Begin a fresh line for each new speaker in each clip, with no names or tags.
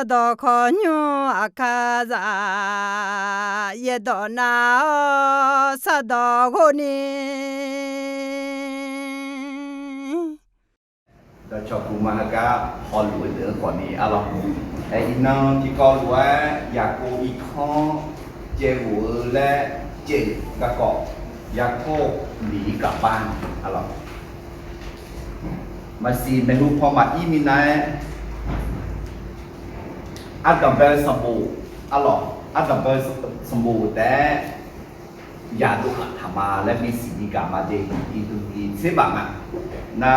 do konyo akaza ye do na sa do goni
đó cho cụ mà cả họ lùi nữa còn đi à lắm ấy nó chỉ có lùi nhà cô ít khó chế vụ lẽ chế các cọ nhà cô lý cả ban à lắm mà xin mấy hômพอ mà ý mình này ăn đầm bê sầm bù à lắm ăn đầm bê sầm bùแต่อย่าดูขัดธรรมาและมีสิ่งกรรมมาเด็กอีเสบังอ่ะน่า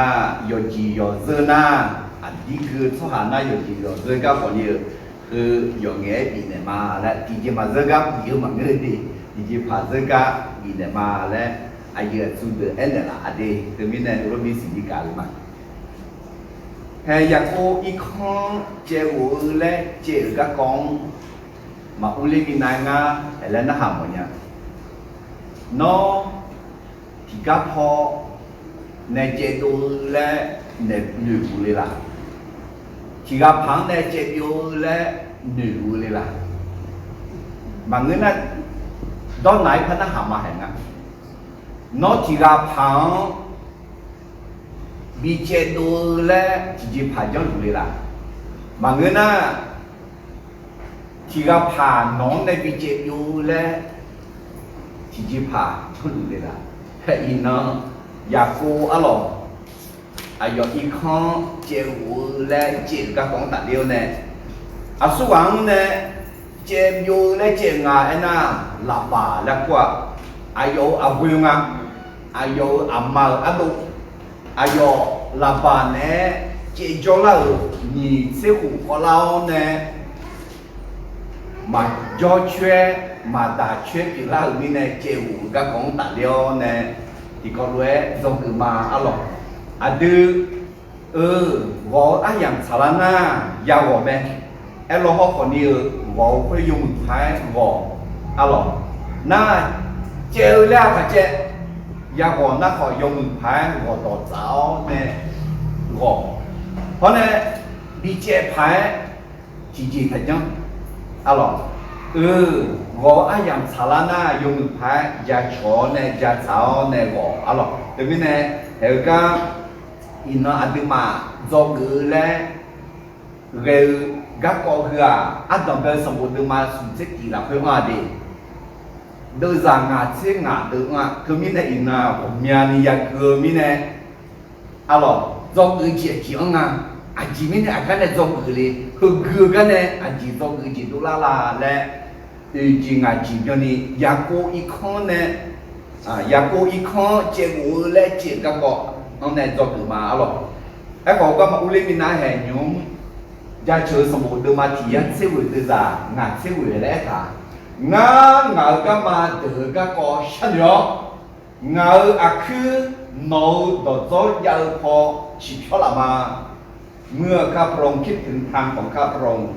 โยจีโยเซน่าอันนี้คือสถานะโยจีโยเซกับคนนี้คือโยเงี้ยปีเนี่ยมาและที่จะมาเซกับเยอะมากเลยดิที่จะพาเซกับปีเนี่ยมาและอายุสุดเดือนเนี่ยละอดีตคือมีเนี่ยเรามีสิ่งกรรมมาแค่อยากโออีกข้อเจ้าและเจ้ากับกองมาอุลิมินายงาแล้วน่าหาหมดเนี่ยnó thì các họ này chế độ là này nữ vụ là thì các phẳng này chế độ là nữ vụ là mà người này đó này phải nó hàm mà hành à nó thì các phẳng bị chế độ là chỉ phải cho vụ là mà người này thì các phẳng nó này bị chế độ là chỉ chỉ phá thôi được là hay nó nhà cô ở lò giờ ít khó chế vụ lên chế các con tài liệu này số vàng này chế vô lên chế ngài na là bà là qua giờ vui ngang giờ mà đủ giờ là bà này chế cho là nhị sẽ hụt khó lao này mà do chuyện mà đã chuyện thì là mình này chịu các con tài liệu này thì có lẽ dùng từ mà alo đưa gõ ai dạng salana giao gõ bên alo họ còn nhiều gõ phải dùng thái gõ alo na chịu là phải chịu giao gõ na họ dùng thái gõ đỏ giáo này gõเพราะnày bị chịu thái chỉ phải chăng alo gõ ai dạng salana dùng phải giá chó này giá sáu này gõ alo từ bên này theo cái nó ăn mà do cứ là gây các con hừa ăn đồng bên sòng bột mà sủng chết gì là phải hoa đi đơn giản ngã chết ngã được mà cứ bên này là nhà này cứ bên này alo do cứ chỉ ngã anh chỉ bên này cái này do cứ đi cứ cái này anh chỉ do cứ chỉ đô la là chỉ ngài chỉ cho ni nhà cô ít khó nè nhà cô ít khó chế ngủ lên chế các cọ ông này do từ mà alo cái cọ có mà u lên mình nói hè nhúng gia chơi sòng bột từ mà thì anh sẽ gửi từ già ngài sẽ gửi lẽ cả ngài cái mà từ các cọ sanh nhớ ngài cứ nấu đồ gió giao phò chỉ cho là màเมื่อข้าพระองค์คิดถึงทางของข้าพระองค์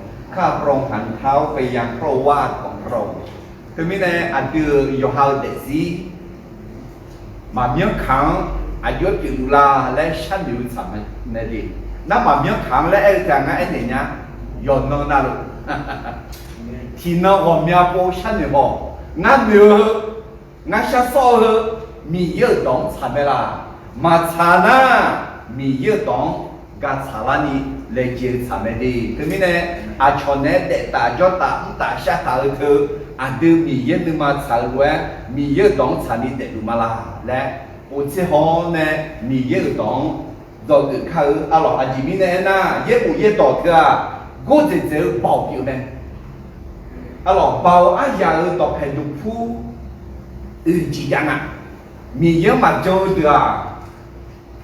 หันเท้าไปยังพระวาทของพระองค์คือมิเนี่ยอันเดือยฮาวเดซีมาเมียขังอายุจุลาและชั้นอยู่สามนาทีนั่นมาเมียขังและไอ้แต่งไอ้เนี่ยย้อนน้องนั่นที่น้องของเมียโปชั้นเนี่ยบอกงั้นเนื้องั้นชั้นโซ่มีเยอะดองสามเวลามาชนะมีเยอะดองการสารนี้เลยเจอสามดีคือมิเนี่ยอาชนเนี่ยเด็กตาจอตาตาชาตาเธออันเดิมมีเยอะนึงมาสารด้วยมีเยอะดองสานี้เด็กดูมาละและอุตสาหเนี่ยมีเยอะดองดอกเขาอร่อยจีมิเนี่ยนะเยอะบุเยอะต่อเธอกูจะเจอเบาอยู่เนี่ยอร่อยเบาอายาต่อแผ่นดูผู้จีจังอ่ะมีเยอะมาเจอเธอ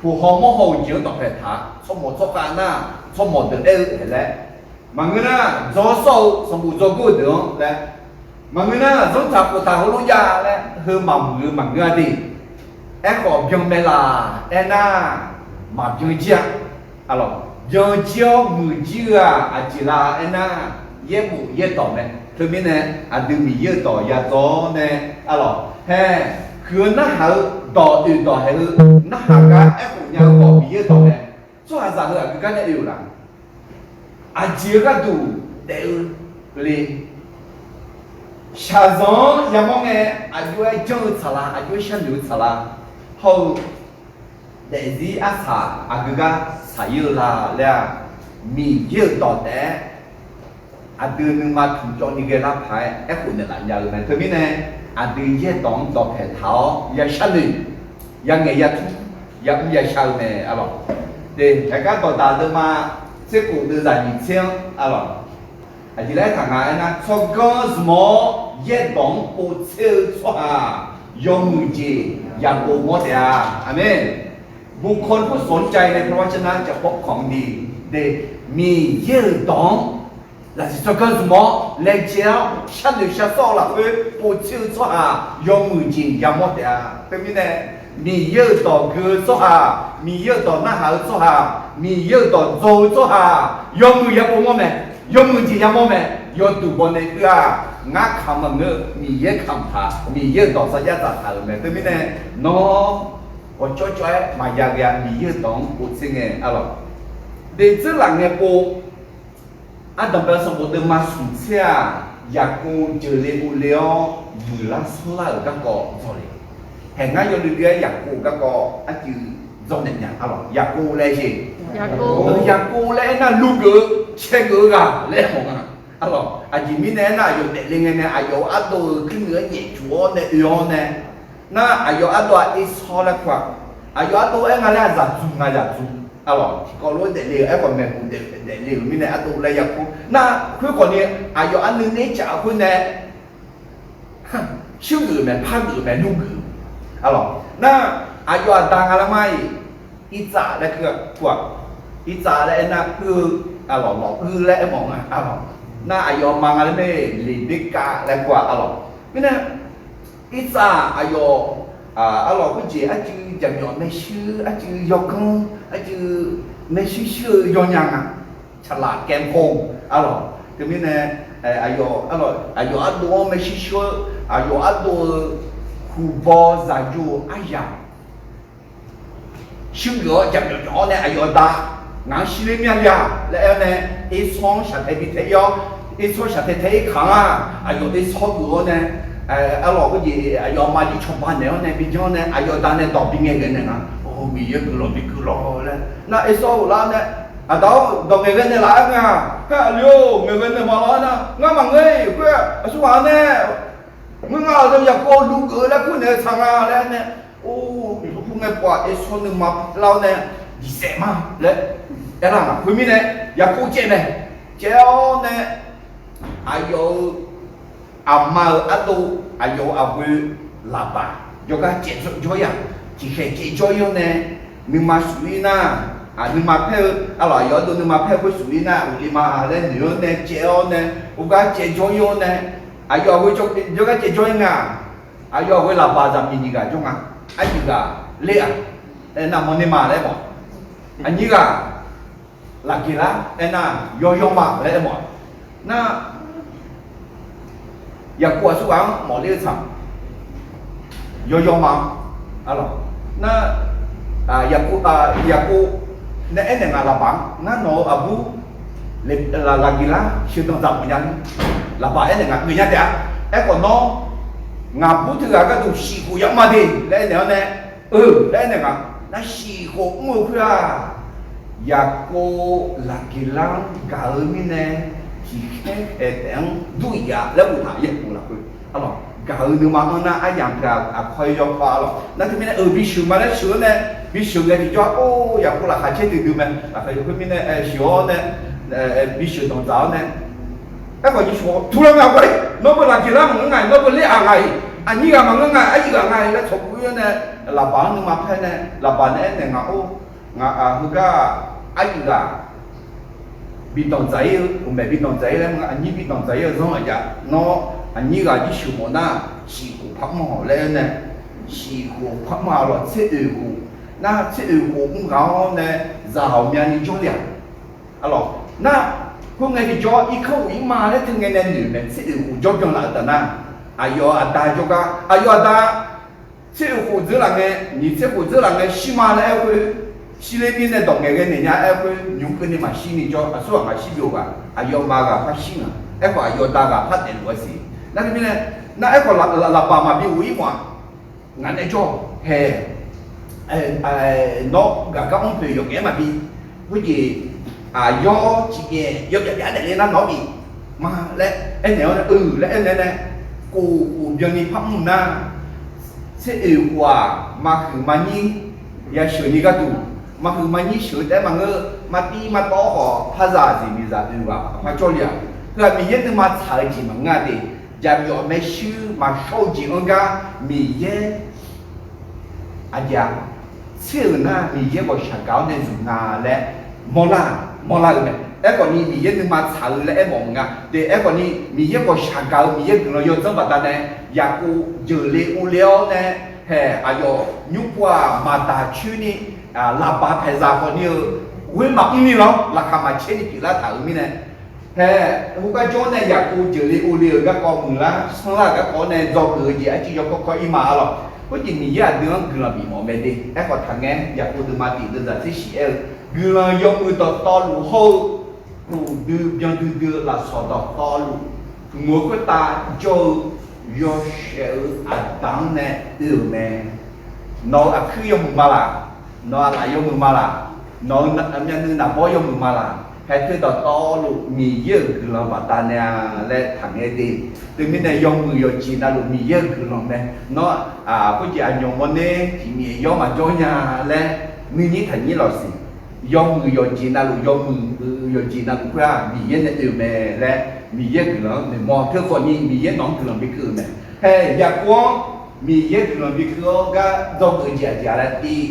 ผู้ห้องมอห้องเยอะต่อแผ่นถาสมมติสกัดหน้าสมมติเออเห็นแล้วมันก็น่ะจอโซ่สมบูรณ์จอกูเดือดแล้วมันก็น่ะจงจับกูตาหัวลุยาแล้วเฮือมามือมันก็ดีไอ้ขอบยังไม่ลาไอ้น่ะมายังเจ้าอะไรยังเจ้ามือเจ้าอาจิลาไอ้น่ะเยี่ยมเยี่ยต่อเนี่ยคือมีเนี่ยอันดึงมีเยี่ยต่อยาโต้เนี่ยอะไรเฮ้คือน่ะหาต่ออื่นต่อให้น่ะหาการไอ้คนยังบอกมีเยี่ยต่อเนี่ยส่วนหาสั่งเลยคือการเนี่ยอยู่ละอาเจียก็ดู đều li xa gió nhà mong nghe ai vui chơi xả la ai vui xem nhiều xả la hầu để gì á xả aga xả yêu là mi yêu đỏ đẻ đưa nhưng mà thủ cho những cái lá phải ép phụ nữ là nhờ này thôi biết nè đưa dễ đón đỏ thể tháo ya sát lì ya nghe ya thu ya cũng ya sao nè à bảo để đại家đỏ đà được mà sẽ cụ đưa ra những tiếng à bảo chỉ lấy thằng này nè cho có gì dễ đón bộ siêu cho dùng gì ya bộ mất à amen บุคคลผู้สนใจในพระวจนะจะพบของดีđểมีเยอะดองlà cho cái gì mà lấy chéo chăn được chăn so là cái bộ chiếu cho dùng người gì ya mất à cái gì nàyมีเยอะต่อคือsoมีเยอะต่อหน้าหาsoมีเยอะต่อโจso dùng người ya bộ mất mẹ dùng người gì ya mất mẹ dùng từ bên này cái ngã khăm mà ngỡมีเยอะคำถามีเยอะต่อสัญญาต่างๆmẹ cái gì này nó我做做嘛呀呀，你要当不听诶，啊咯，你这人诶波，啊，代表什么的嘛？属下也讲就你有了，有啦，苏拉有个个做嘞，现在有你个也讲个个啊就做人呀，啊咯，也讲嘞是，也讲嘞那路个切个个嘞么啊，啊咯，啊前面呢那有的另外呢，啊有啊都跟个业主呢有呢。那ayo ado iso la kwa ayo ado ngala za zu ngala zu alors kalau de le e ko me de le mine ado la ya ko na ku ko ni ayo an ni cha ku ne shu gu me pa gu me lu gu alors na ayo ada ngala mai iza la ke kwa iza la na ku alors mo ku la e mo alors na ayo mangala me le dika la kwa alors mine ít ra ayo alo cái gì anh chứ chẳng nhỏ mấy sư anh chứ do con anh chứ mấy sư sư do nhang à chả là kèm hồn alo cái bên này ayo anh đồ mấy sư sư ayo anh đồ khu bò giải dụ ai ya sư nhỏ chẳng nhỏ này ayo ta ngang sư lên miệng ya lại này ít xong sẽ thấy bị thấy yo ít xong sẽ thấy kháng ayo ít xong nữa này alo cái gì ayo mà đi chụp ảnh này bây giờ này ayo ta này đọc tiếng Anh này nè oh bây giờ cứ lo này na eso là này đó đọc tiếng Anh này là nghe alo người Việt này mà nói nè nghe mà nghe cái số anh này nghe ngào trong nhà cô đủ cửa là cứ này thằng này này oh không nghe qua eso nữa mà lao này gì sẽ mà đấy cái nào quý vị này nhà cô chơi này chơi này ayo amal atau ayo abu laba juga cecok joya jika cecok yo ne nima suina nima pe alo ayo do nima pe ko suina ulima ale nyo ne ceo ne uga cecok yo ne ayo abu juga cecok nga ayo abu laba jam ini ga jonga ayo ga lea na monima le mo ani ga lagi la na yo ma le mo na ya kuat suang mau lihat sam yo mam alo na ya ku na ene ngala bang na no abu la lagi la syaitan zam nyan la ba ene ngak nya dia ko no ngabu tu ga tu si ku ya ma de le ne le ne ga na si ku mu ku ya ku lagi la ga mi ne đang đuổi ya là buồn hại cũng là cái, alo, cả người nước mà nó ai làm cả khơi cho pha alo, nó thì mình bị sướng mà nó sướng này, bị sướng này thì cho ô, ya cũng là hai chết từ từ mình, phải cái mình sướng này, bị sướng đồng giáo này, cái gọi như số, thu làm nào vậy, nó vừa là chỉ là một ngày, nó vừa lấy hàng ngày, anh như là một ngày, anh như là ngày, nó chụp cái này, là bán nhưng mà phải này, là bán này ngạo, ngạo cái anh là bị động giấy, không phải bị động giấy là anh như bị động giấy rồi xong rồi dạ nó anh như là đi sửa món na xì cụ phát mỏ lên này xì cụ phát mỏ rồi sẽ ư cụ na sẽ ư cụ cũng gạo này giàu miếng đi cho liền alo na hôm nay thì cho ít khâu ít mà đấy thường ngày này nữ này sẽ ư cụ cho lại tận na ayo ada juga ayo ada sẽ ư cụ giữ là nghe nhìn sẽ cụ giữ là nghe xí mà này 西那边的东那个人家哎会牛跟你嘛西里叫啊说嘛西表个啊要嘛个发新啊哎个要大个发点螺丝那边呢那哎个喇叭嘛比我一嘛俺那叫嘿nó gặp các ông thầy dùng mà bị cái gì do chị do giả để lên nó bị mà lẽ em nếu lẽ em này cô dân đi pháp môn na sẽ quả mà cứ mà nhí ya sửa đi cái tụ mà cứ mà nhí sửa để mà ngơ mà đi mà to họ phá giả gì bây giờ đi vào mà cho liền rồi mình nhất mà xài gì mà nghe đi giờ giờ mấy sư mà sâu gì ông cả mình nhất giờ xưa na mình nhất có sáng cáo nên dùng na lẽ mò la này em còn đi mình nhất mà xài lẽ em mong ngà để em còn đi mình nhất có sáng cáo mình nhất nó vô trong vật này giờ cô giờ lấy u liao này hè ayo nhúc qua mà ta chú ni là ba phải ra còn như với mặt như nó là khám mà chết đi là thở mi này hè hôm cái chỗ này giờ cô chửi u liều các con mừng lá xong là các con này do người gì chỉ cho có im mà rồi có gì mình giờ đứa người là bị mỏ mệt đi em còn thằng nghe giờ cô từ mà tìm được thế gì người là do người to lù hô cô đưa là sọ to lù ngồi cái ta cho yo share adang ne ilme no akhu yo mala no la yo mala no amya nu na bo yo mala hai thứ đó to lu mi ye cứ lo bata ne le thằng ấy đi từ mình này yo người yo chi na lu mi ye cứ lo ne nó có gì anh yo mone thì mi yo mà cho nhà le mi ni thành như là gì yo người yo chi na lu yo người yo chi na lu qua mi ye ne ilme le mi ye cứ lo ne mo thứ còn như mi ye nóng cứ lo bị cứ này hey ya kwa mi ye cứ lo bị cứ ga do người già là đi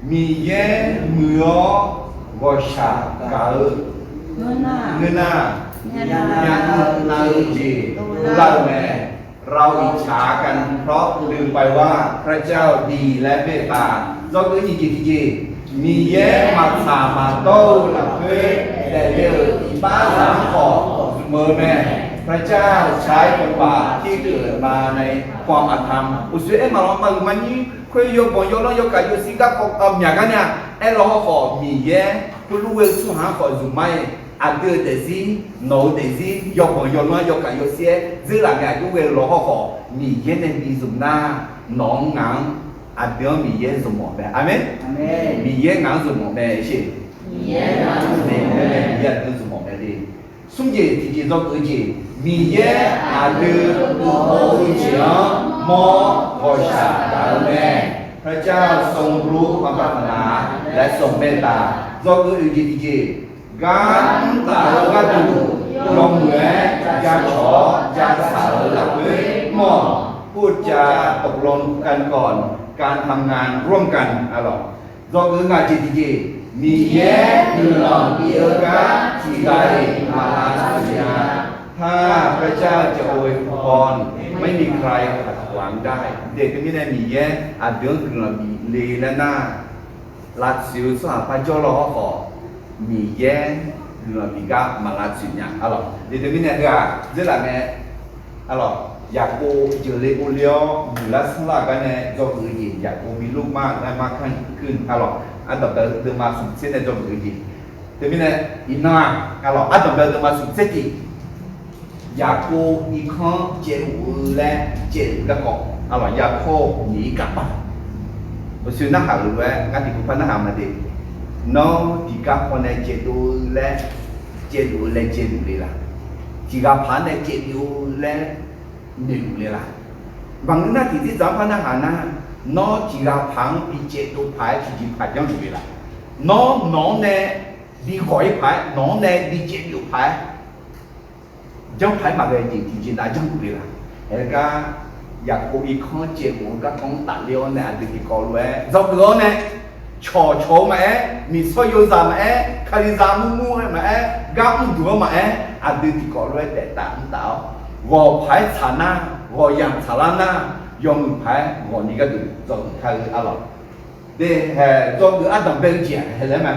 mi ye mưa vô sa cả người na nhà nào gìเราเนี่ยเราอิจฉากันเพราะลืมไปว่าพระเจ้าดีและเมตตาdo cái gì mi ye mà xả mà tô là thuê để điều ba giảm khổ mơ mẹพระเจ้าใช้คนบาปที่เกิดมาในความอธรรมอุศเอมาลองมามันนี่คุยโยบโยแล้วโยกายโยสิกาของอย่างกันเนี่ยเอรอขอมีเย่คุณรู้ว่าสุหาขอจุไม่อันเดอร์เดซี่โนเดซี่โยบโยแล้วโยกายโยเสียซึ่งหลังจากรู้ว่ารอขอมีเย่ในปีจุหน้าน้องงางอันเดียวมีเย่สมองแบบอาเมนมีเย่งางสมองแบบใช่มีเย่งางสมองแบบมีเย่สมองแบบดีสุ่มเย่ที่จีนต้องเอเจมีเย่อาดือบุโอเฉียงมอโอชาดาวแม่พระเจ้าทรงรู้ความปรารถนาและทรงเมตตาโดยอุจิติจิการตาลกัดูลงเหมือนจะขอจะสาวหลับเว้ยมอพูดจาตกลงกันก่อนการทำงานร่วมกันอะไรโดยงานจิติจิมีเย่คือหลองเอียกะที่ใดมาลาสัญญาถ้าพระเจ้าจะอวยพรไม่มีใครขัดขวางได้เด็กคนนี้เนี่ยมีแย่อาเดือนกระบี่เลและหน้าลัดสิวสาพระเจ้าล้อขอมีแย่กระบี่ก็มาลัดสิเนี่ยอะไรเด็กคนนี้เนี่ยก็จะหลังเนี่ยอะไรอยากกูเจอเลกูเลี้ยวอยู่ลัดสลากันเนี่ยจบเลยอยากกูมีลูกมากได้มากขึ้นอะไรอันต่อไปเดินมาสุดเส้นเนี่ยจบเลยเด็กคนนี้เนี่ยอินนาอะไรอันต่อไปเดินมาสุดเส้นอยากกูอีกครั้งเจ็ดและเจ็ดกระกอบอะไรอยากโคหนีกลับบ้านผมซื้อนักหาหรือว่างานที่คุณพันนักหามาดิน้องที่กับคนในเจ็ดและเจ็ดเลยล่ะที่กับพันในเจ็ดและหนึ่งเลยล่ะบางนาทีที่สามพันนักหานะน้องที่กับพังปีเจ็ดพายที่พายยังอยู่เลยล่ะน้องเนี่ยดีหอยพายน้องเนี่ยดีเจ็ดพายtrong phải mà về chỉ đã trong cuộc đời là cáiอยากกูอีกข้อเจ็บหัวก็ต้องตัดเลี้ยวเนี่ยดึงอีกคนเลยเราเกลือเนี่ยโชว์มามีสอยโยซามาคาริซามูมาก้าวดูมาดึงอีกคนเลยแต่ตามต่อว่าไผ่ชนะว่ายังชนะยอมไผ่ว่านี่ก็ดูจนใครอะไรเดี๋ยวจนอันดับเป็นเจียเห็นไหม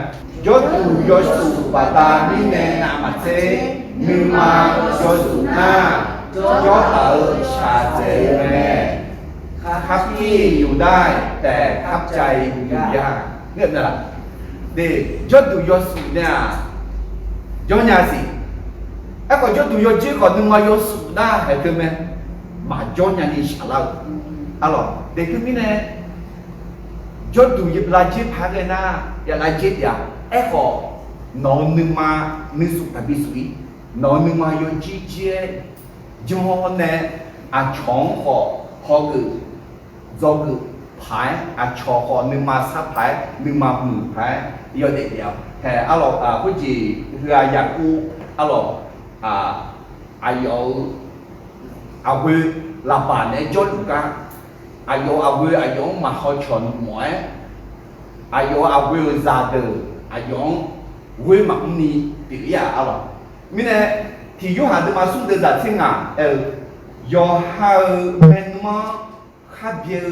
ยศสุปตามิเนนามาเซนึมายสุนาโยชาเจแม่คับที่อยู่ได้แต่คับใจอยู่ยากเงื่อนนั่นแหละ để cho tụi yo sủ nè cho nhà gì ấy còn cho tụi yo chỉ còn đừng mà yo sủ na hay thế mà cho nhà đi xả lao alo để cái mi này cho tụi yo là chỉ phá cái na ya là chết ya ấy còn nó đừng mà nâng sủ tại bị sủi nó đừng mà yo chỉ cho nè chọn họ cứ do cứ phái cho họ nâng mà sát phái nâng mà mù phái yêu để điều hè alo cái gì là nhà cu alo ayo awe là bạn ấy chốt cả ayo ayo mà họ chọn mỗi ayo awe ra đời ayo awe mặc ni tự ya alo mình này thì yêu hàng mà xuống được ra thiên do hai bên mà khác biệt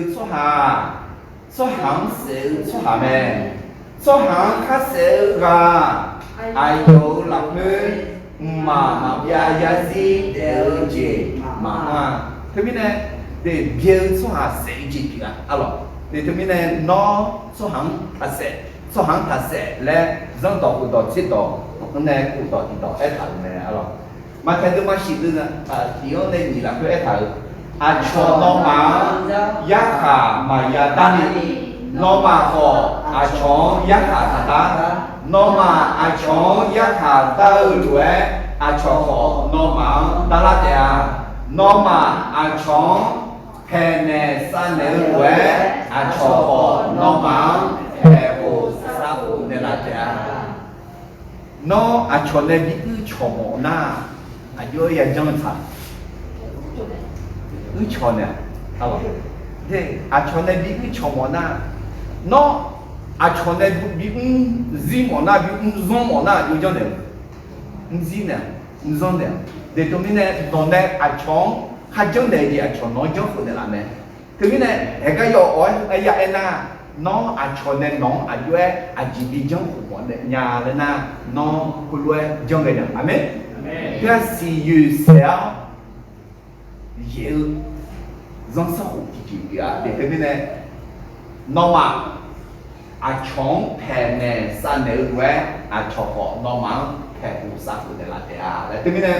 số hàng sẽ số hàng này số hàng khác sẽ ra ai yêu làm người mà ya gì đều chỉ mà thế mình này để biệt số hàng sẽ chỉ kỹ alo để thế mình này nó số hàng thật sẽ là dân tộc của tộc chết tộc này của tộc thì tộc ấy thật này alo mà thấy tôi mà chỉ được chỉ có nên gì là cái thử cho nó mà giá cả mà giá tăng nó mà họ cho giá cả ta nó mà cho giá cả ta rồi cho họ nó mà ta là thế nó mà cho hè nè sa nè rồi cho họ nó mà hè hồ sa hồ nè là thế nó cho nên bị cứ cho họ na yo ya jangan tak. Ucap ni, apa? Deh, ucap ni bikin cuma no, ucap ni bikin zimona, bikin zomona, yo jangan. Zina, zona. Deh tu ni dona ucap, hajang deh dia ucap no jauh pun dah ni. Tu ni, hega yo orang ayah ena, no ucap ni no ayu ajibi jauh pun dah. Nyala na, no keluar jauh ni. Amen. Cái gì như sao nhiều dân xã hội thì để cái này nó mà chọn thẻ này sang này về cho họ nó mà thẻ của xã hội này là thế cái này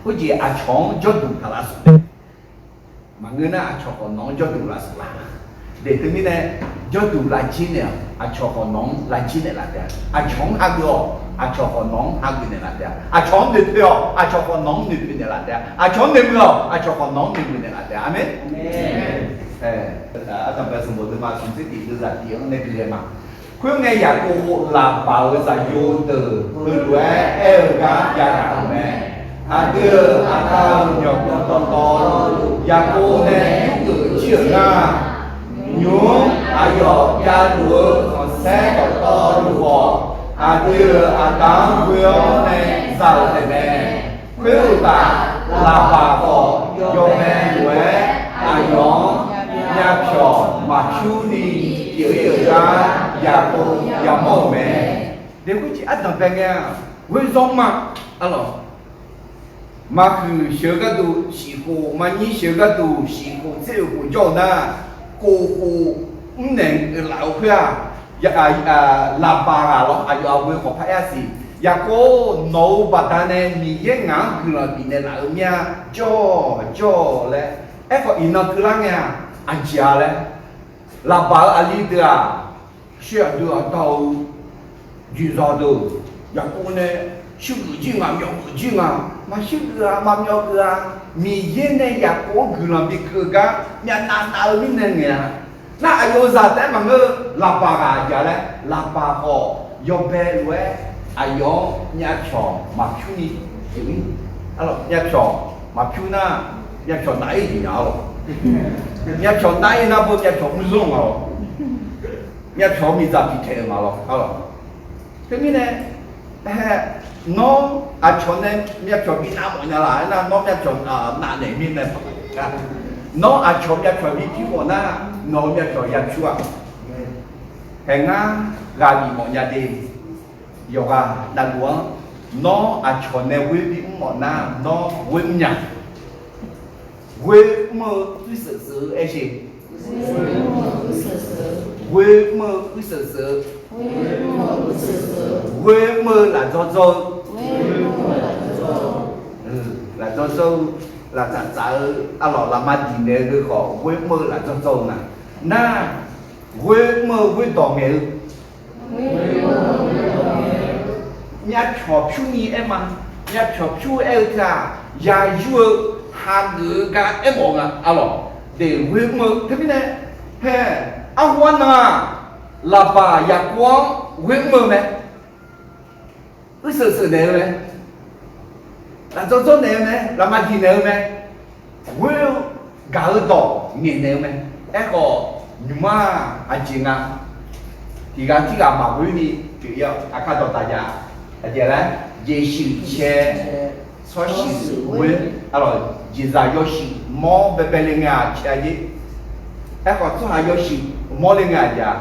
cái gì chọn cho đủ cả là số mà người nào cho họ nó cho đủ là số để cái này cho đủ là chi này cho họ nó là chi này là thế chọn ăn được cho họ nón ăn cái này là thế, chọn được theo, cho họ nón được cái này là thế, chọn được rồi, cho họ nón được cái này là thế, amen. Trong cái số một mà chúng ta đi đưa ra tiếng này cái mà, khuyên nghe nhà cô là bảo ra vô từ đuôi ga cả mẹ, đưa tao nhọc to, nhà cô này cứ chịu ra, nhúng ayọ̀ gia đuôi còn xe to đuôi đưa tám quyếu này giàu thế này quyếu ta là bà họ do mẹ quế nhóm nhà trò mà chú đi kiểu ra nhà cô nhà mẫu mẹ nếu có chị ăn đồng nghe với giống alo mà cứ sửa cái đồ xí cô mà như sửa cái đồ xí cô sẽ cô cho na cô nên lão kia là bà lo ayo với họ phải gì ya cô nấu bát này mi ye ngang cứ là bị này là mía cho lẽ em có in nó cứ là nghe anh chia lẽ là bà ali đưa sửa đưa tàu dự ra được ya cô này sửa chữ mà sửa mà nhau cứ mi ye này ya cô cứ là bị cứ cả nhà nào mi này nghe na ayo za te mà ngơ là bà gà giờ đấy là bà họ yo bé lue ayo nhà trò mà chú ni chữ alo nhà trò mà chú na nhà trò nãy gì nhở nhà trò nãy na bữa nhà trò không dùng à nhà trò mi ra bị thế mà lo alo thế mi này nó trò này nhà trò bị nào mọi nhà lại na nó nhà trò nạn này mi này nó trò nhà trò bị thiếu na nó nhà trò nhà chua hè ngang gà bị mọi nhà đi yoga đàn uống nó trò này với bị mọi na nó với nhà với mơ cứ sự ấy gì với mơ cứ sự quê mơ là do dâu là do dâu là chả chả à lọ là mà gì nè cái khó quê mơ là do dâu nè na quê mơ quê đỏ nghề nhà chọc chú ni em mà nhà chọc chú em cả nhà vua hàng ngữ cả em ổn à lọ để quê mơ thế này he à quan à là bà nhà quang quê mơ mẹ cứ sợ nè mẹ là do nè mẹ là mà gì nè mẹ quê gà ở đỏ nghề nè mẹ em có nhưng mà anh chị à thì cái mà quê mi chủ yếu à cái đó đại gia à chị là Giêsu che so sự quê alors Giêsu yoshi mo bebe lenga che gì em có số hai yoshi mo lenga ja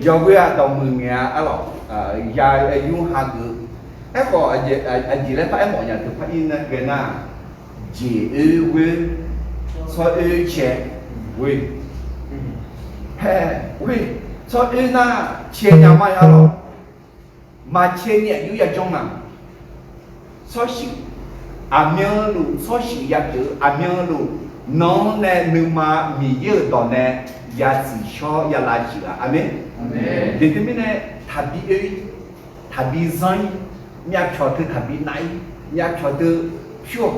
do quê à đồng mừng nghe alors ya yung hagi em có anh chị lấy phải em mọi nhà từ phải in cái na chỉ quê so che quê quê so na che nhà mai alors mà che nhẹ như vậy trong nào so sự miếng lu so sự ya chữ miếng lu nó nè nương mà mì dơ đòn nè ya chỉ cho ya lại chỉ là amen để thế này thàbí zai nhà cho từ thàbí này nhà cho từ phiêu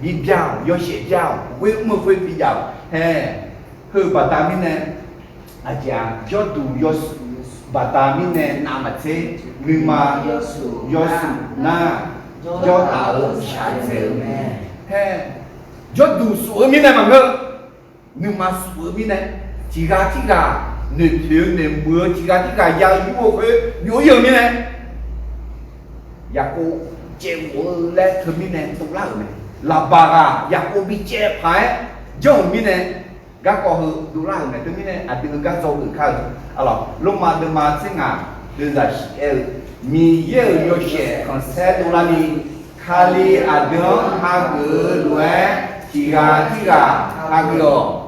bị giàu do sẽ giàu quê mưa quê bị giàu hư bà ta mình nè aja do tu do bà ta mình nè nằm ở thế nhưng mà do na do tạo sản phẩm do tu sửa mình nè mà ngơ nhưng mà sửa mình nè chỉ gà nửa thiếu nửa mưa chỉ gà giàu như vậy nhiều nhiều mình nè ya cô che wo le thơ mình nè tu la này là bà ya cô bị che phải do mình nè các cô hư tu la này tu mình nè à từ các dâu từ khác alors lúc mà sinh à từ giờ mi yêu yêu che còn xe tu la ni khali adon hagu lue tiga hagu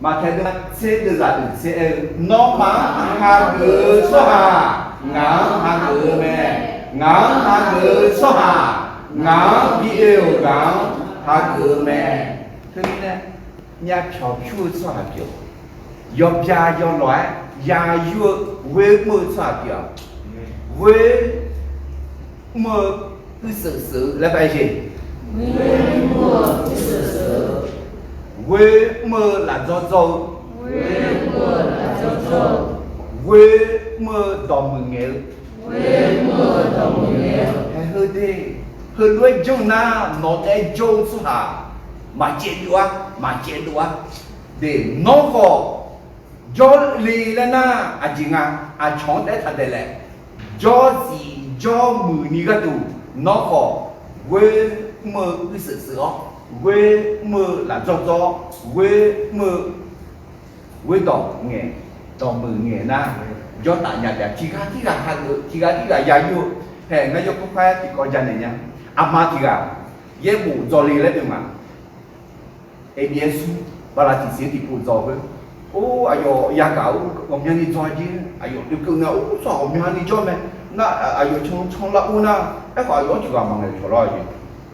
mà theo đó sẽ được giải sẽ nó má hagu soha ngáo hagu mẹ ngáo hagu soha ngáo bị yêu ngáo hagu mẹ thế nên nhà chọc chua soha kiểu yop ya yo loại ya yo quê mơ soha kiểu quê mơ cứ sự là phải gì quê mơ là do dâu quê mơ đỏ mừng nghèo hay hơi đi hơi đuôi chung na nó để chung xuống hà mà chết đua để nó có do lì lên na à chị nga à chọn để thật đấy do gì do mười ni cái đủ nó có quê mơ cái sự quê mơ là do quê mơ quê đỏ mơ nghề na do tại nhà đẹp chỉ gà dài nhiều hè ngay cho cũng phải thì có gia này nhá mà thì gà dễ bù do lì lên được mà ABS và là chỉ thì bù do với ayo ya kau om yang ni join dia ayo dia kena so om yang ni join na ayo chong la una ayo juga mangai chola je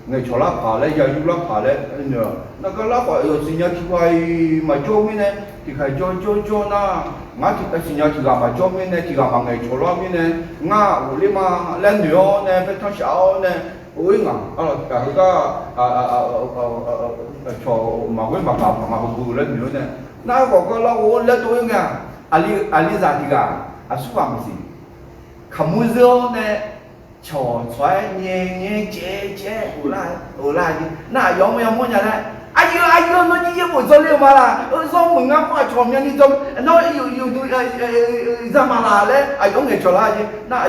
ngai chola pa le ya yu la pa le no na ka la pa ayo sinya ki wai ma jo mi ne ti khai jo na nga ti ka sinya ki ga ma jo mi ne ti ga mangai chola mi ne nga u le ma le nyo ne pe thang xiao ne ui nga cho mà quên mà bù lên nữa nè na có lo ô lên tôi nghe ali ra thì cả su làm gì kamu zo nè cho xoay nhẹ chế ô lại na giống nhà này ai nó đi một số liệu mà là do mừng ngắm qua chòm nhau đi trong nó yêu ra mà là đấy giống người cho lại chứ na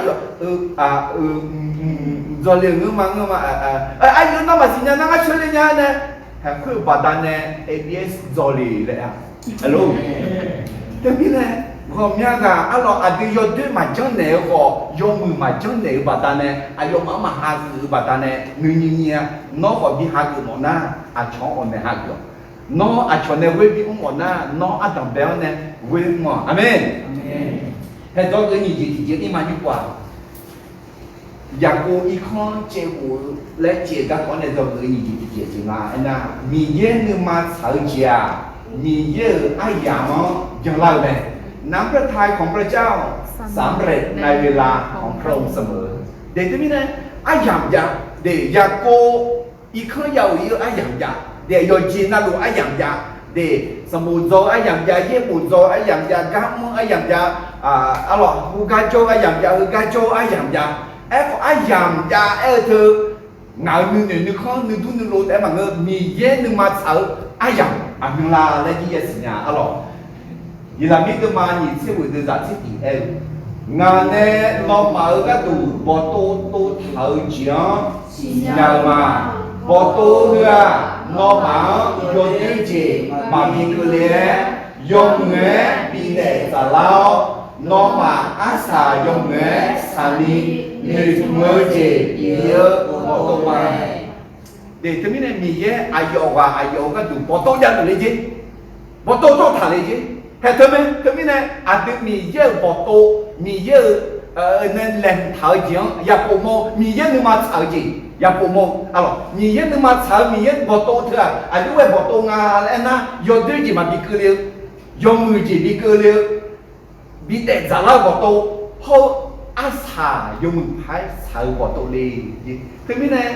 do liệu ngư mà nó mà xin nhà nó chơi lên nhà nè hàng khuyên bà ta nè ABS do lì lệ alo thế biết nè gồm nhà gà đi do tuyết mà chân nè do mười mà chân nè bà ta nè do mà hà cử bà ta nè như nó có bị hà cử một na chó ổn nè hà cử nó chó nè quê bị một na nó đồng béo nè quê mà amen hay do cái gì thì đi mà đi qua giờ cô ít con chế cô lấy chế các con này do cái gì thì chế chứ mà anh à mình nhớ nhưng mà sợ chế mình nhớ ai giảm nó chẳng lâu nàyน้ำพระทัยของพระเจ้าสำเร็จในเวลาของพระองค์เสมอเดี๋ยวนี้นะไอ้ยามยาเดี๋ยวยาโกอีกข้อยาวอีกไอ้ยามยาเดี๋ยวยอจีน่ารู้ไอ้ยามยาเดี๋ยวสมุทรโจไอ้ยามยาเย่บุโจไอ้ยามยากามุไอ้ยามยาอะไรฮูกาโจไอ้ยามยาฮูกาโจไอ้ยามยาไอ้ยามยาเธอเงาหนึ่งนึกข้อหนึ่งทุนหนึ่งโลแต่บางเงมีเย่หนึ่งมาเสาไอ้ยามอันนึงลาและยี่สิบเนี่ยอะไรvì là biết tôi mà nhìn xem buổi từ giải thích thì em ngàn nè nó mở cái tủ bỏ tô thở chiếu nhờ mà bỏ tô hừa nó mở vô tiêu chỉ mà bị cứ lẽ dùng nghề bị để giả lao nó mà á xà dùng nghề xà đi người mơ chỉ nhớ bỏ tô mà để tôi biết này mình nhé ai dọ cái tủ bỏ tô ra lấy gì bỏ tô thả lấy gì hay thưa mấy này anh được mì dơ bỏ tô mì dơ nên làm thợ gì ya phụ mô mì dơ nhưng mà thợ gì ya phụ mô alo mì dơ nhưng mà thợ mì dơ bỏ tô thưa anh đúng rồi bỏ tô nga là na do đứa gì mà bị cứ liêu do người gì bị cứ liêu bị để giả lao bỏ tô hô á xà do mình phải sợ bỏ tô đi thưa mấy này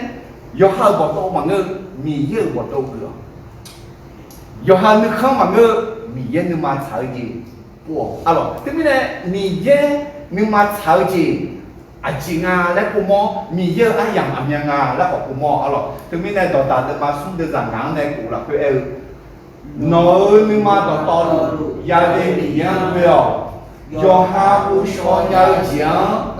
do hơi bỏ tô mà ngơ mì dơ bỏ tô cửa do hơi nước không mà ngơ mi ye nu ma chao ji po alors thế mới này mi ye nu ma chao ji a ji nga la ko mo mi ye a yang am yang nga la ko mo alors thế mới này đó ta ma sung de zang ngang này cũng là cái el no nu ma to lu ya de mi yang veo yo ha u sho nya ji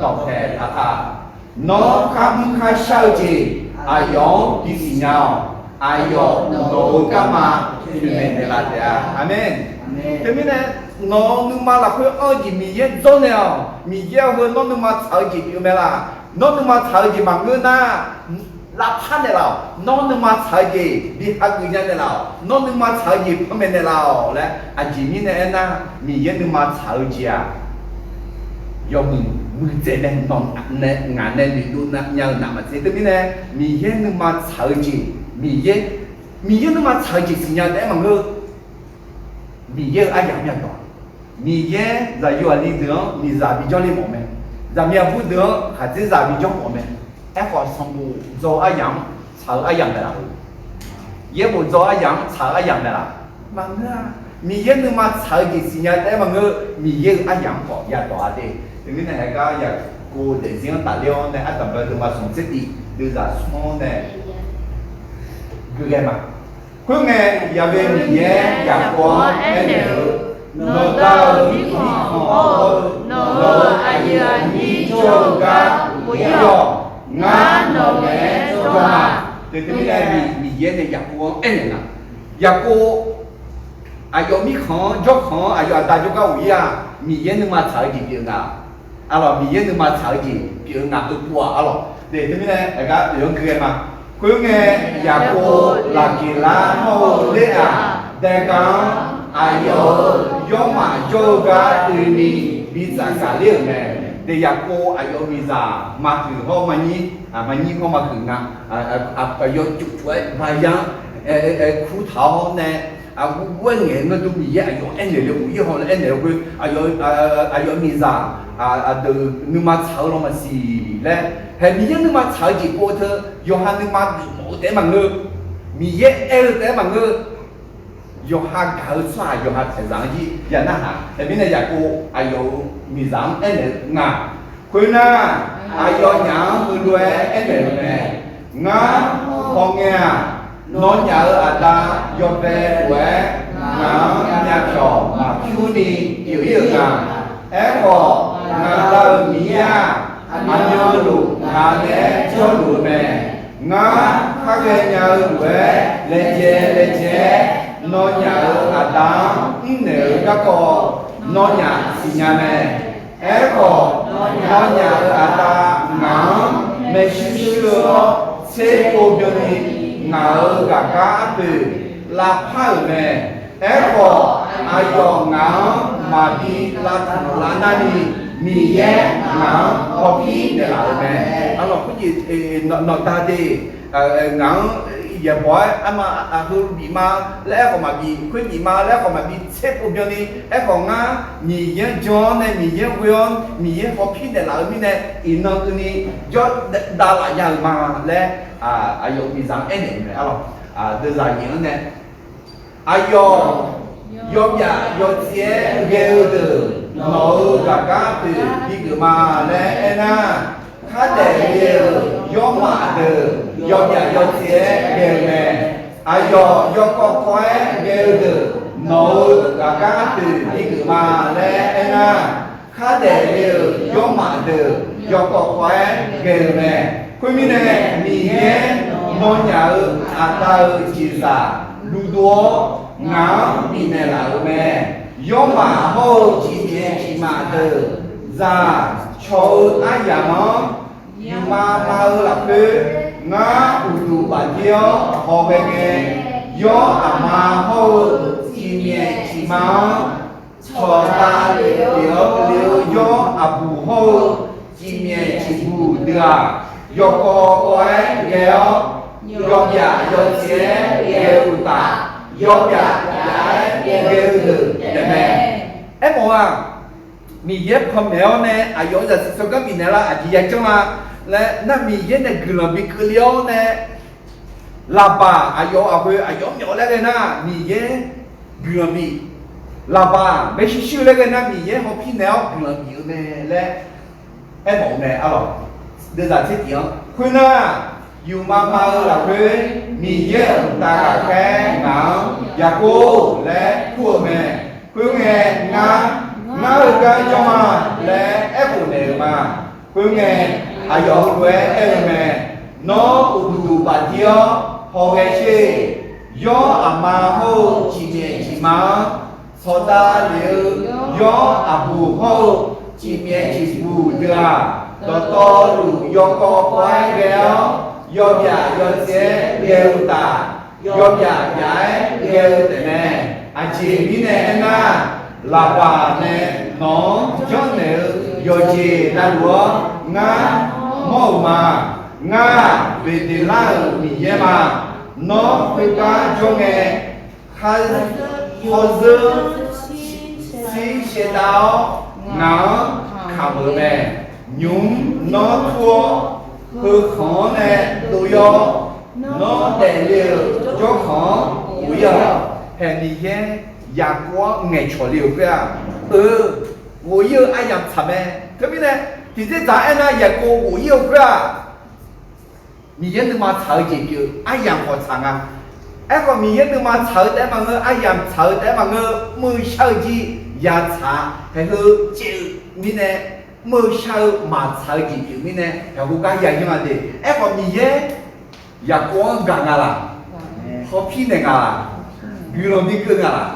to the ta nó kham khai sao ji a yo di si nhau a yo no ka ma Amen. Amen. Thế mới này nó nhưng mà là cái gì mình biết rõ nào mình biết hơn nó nhưng mà thở gì như thế là nó nhưng mà thở gì mà người na là phan này nào nó nhưng mà thở gì đi học người này nào nó nhưng mà thở gì không biết này nào đấy anh chị mình này na mình biết nhưng mà thở gì à do mình chế nên nó nên ngàn nên bị đun nhau nằm mà thế mới này mình biết nhưng mà thở gì mình biết nhưng mà thời kỳ sinh nhật đấy mà ngơ mình nhớ ai giảm nhận đó mình nhớ giờ yêu anh đi nữa mình giả bị cho lên một mình giả mình vui nữa hay chỉ giả bị cho một mình em còn xong bộ do ai giảm sợ ai giảm đấy là nhớ bộ do ai giảm sợ ai giảm đấy là mà ngơ mình nhớ nhưng mà thời kỳ sinh nhật đấy mà ngơ mình nhớ ai giảm có nhà đó đi thì cái này cái nhà cô để riêng tài liệu này anh tập về mà sống chết đi đưa ra số này cứ nghe mà cứ nghe giờ về mình nghe gặp có em nữ nó tao đi họ nó ai anh đi cho cả buổi giờ ngã nó mẹ cho mà từ từ đây mình nghe này gặp có em nữ gặp cô ai có mi khó chốt khó ai có ta cho cái gì à mình nghe nhưng mà sợ gì kiểu nào alo mình nghe nhưng mà sợ gì kiểu nào tôi qua alo để từ đây đại家兩句嘛cứ nghe nhà cô là kỳ lá hô lễ à đại ca ai yo yo mà yo ga từ đi bị giả cả liền này để nhà cô ai yo bị giả mà thử hôm mà nhí không mà thử ngà yo chụp chuối vài giang khu thảo hôm này quên nghe nó tôi bị ai yo anh này cũng yêu hôm anh này quên ai yo bị giả từ nhưng mà thảo nó mà xì lên hay mi nhưng mà thở gì cô thơ Yohan nhưng mà một té mà ngơ mi ye el té mà ngơ Yohan cả xoa Yohan phải rằng gì giờ na hả hay bên này giờ cô ayo mi rằng em này ngà quên na ayo nhá người đuôi em này ngà con nghe nó nhớ ta yo về quê ngà nhà trọ mà chú đi hiểu hiểu ngà em có ngà ta mi à anh nhớ đủ ngà để cho đủ mẹ ngà khác cái nhớ về lên chế nó nhớ ta nếu các cô nó nhớ xin nhà mẹ em có nó nhớ ta ngà mẹ xưa sẽ cô cho đi ngờ cả cá từ là phải mẹ em có ai có ngà mà đi là nani มีแย่หนังพอพี่เนี่ยหล่ะแม่alors cái gì nó ta đi ngắn giờ bỏ mà hư bị ma lẽ còn mà bị khuyết bị ma lẽ còn mà bị xếp ôm cho đi lẽ còn ngã mì nhớ cho này mì nhớ quên mì nhớ khó phi để lại mình này in nó cái này cho đa lại nhà mà lẽ ayo bị giảm em này alors đưa ra những này ayo yo ya yo chia ghê từ nội cả các từ đi cửa mà lẽ na khá để điều yo mà từ yo ya yo chia ghê nè ayo yo có khóe ghê từ nội cả các từ đi cửa mà lẽ na khá để điều yo mà từ yo có khóe ghê nè quý vị này mì nhé nó nhớ ta chỉ là lu đua ngáo mì này là mẹ yo mà hô chỉ nhé chỉ mà từ ra cho ai nhà nó nhưng mà là cứ ngã u bà tiêu họ về nghe yo mà hô chỉ nhé chỉ mà cho ta liều yo bù hô chỉ nhé chỉ bù được yo có quái ghéo yo dạ yo chế ghéo ta yo dạ ghéo từ để mẹ em bảo à mi yếp không néo nè yo giờ sao cái mi này là chỉ dạy cho mà là na mi yếp này cứ làm bị cứ liêu nè là bà yo nhỏ lại cái na mi yếp cứ làm bị là bà mấy xíu lại cái na mi yếp họ phi néo cứ làm bị nè là em bảo nè alo đưa ra thiết tiếng khuyên à dù mà là khuyên mì dễ ta khẽ ngáo và cô lẽ thua mẹ khuyên nghe ngá được cái cho mà lẽ ép phụ nữ mà khuyên nghe dỗ quê em mẹ nó đủ bà tiêu họ nghe chê do mà hô chỉ mẹ chỉ má so ta liệu do bù hô chỉ mẹ chỉ bù được to đủ do có quái ghéo do già do chế ghéo ta do già giải ghéo thế này chị biết nè na là bà nè nó cho nè do chị đã đùa ngã màu mà ngã về để la bị gì mà nó phải cả cho nghe khai họ dương xí xe đào ngã khảo bờ mẹ nhúng nó thua hư khó nè đồ yo nó để liều cho khó bây giờ hẹn đi nghe nhà quá ngày trò liều kia tôi yêu ai làm thầm mẹ thế biết nè thì thế giá anh nhà cô tôi yêu kia mình yên mà thở gì kiểu ai làm họ thằng à em còn mình yên mà thở để mà ngơ ai làm thở để mà ngơ mưa sao gì nhà thả hay hư chịu mình nè mưa sao mà thở gì kiểu mình nè là cô cái gì mà đi em còn mình yên nhà cô gần à họ phi này à người làm đi cơ à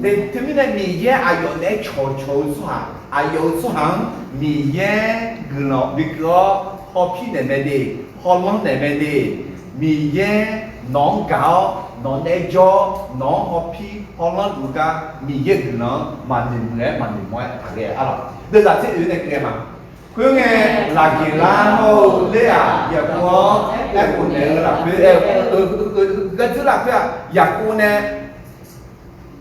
để thế mình mình yên ai có để cho xóa ai có xóa mình yên người làm đi cơ họ phi này đi họ lăng này đi mình yên nón gạo nón để cho nón họ phi họ lăng đủ cả mình yên người nó mà mình mới thằng cái à đây là thế này cái mà cứ nghe là kỳ la hô lê à giờ có em cũng nè là cứ cái thứ là cái giờ cô nè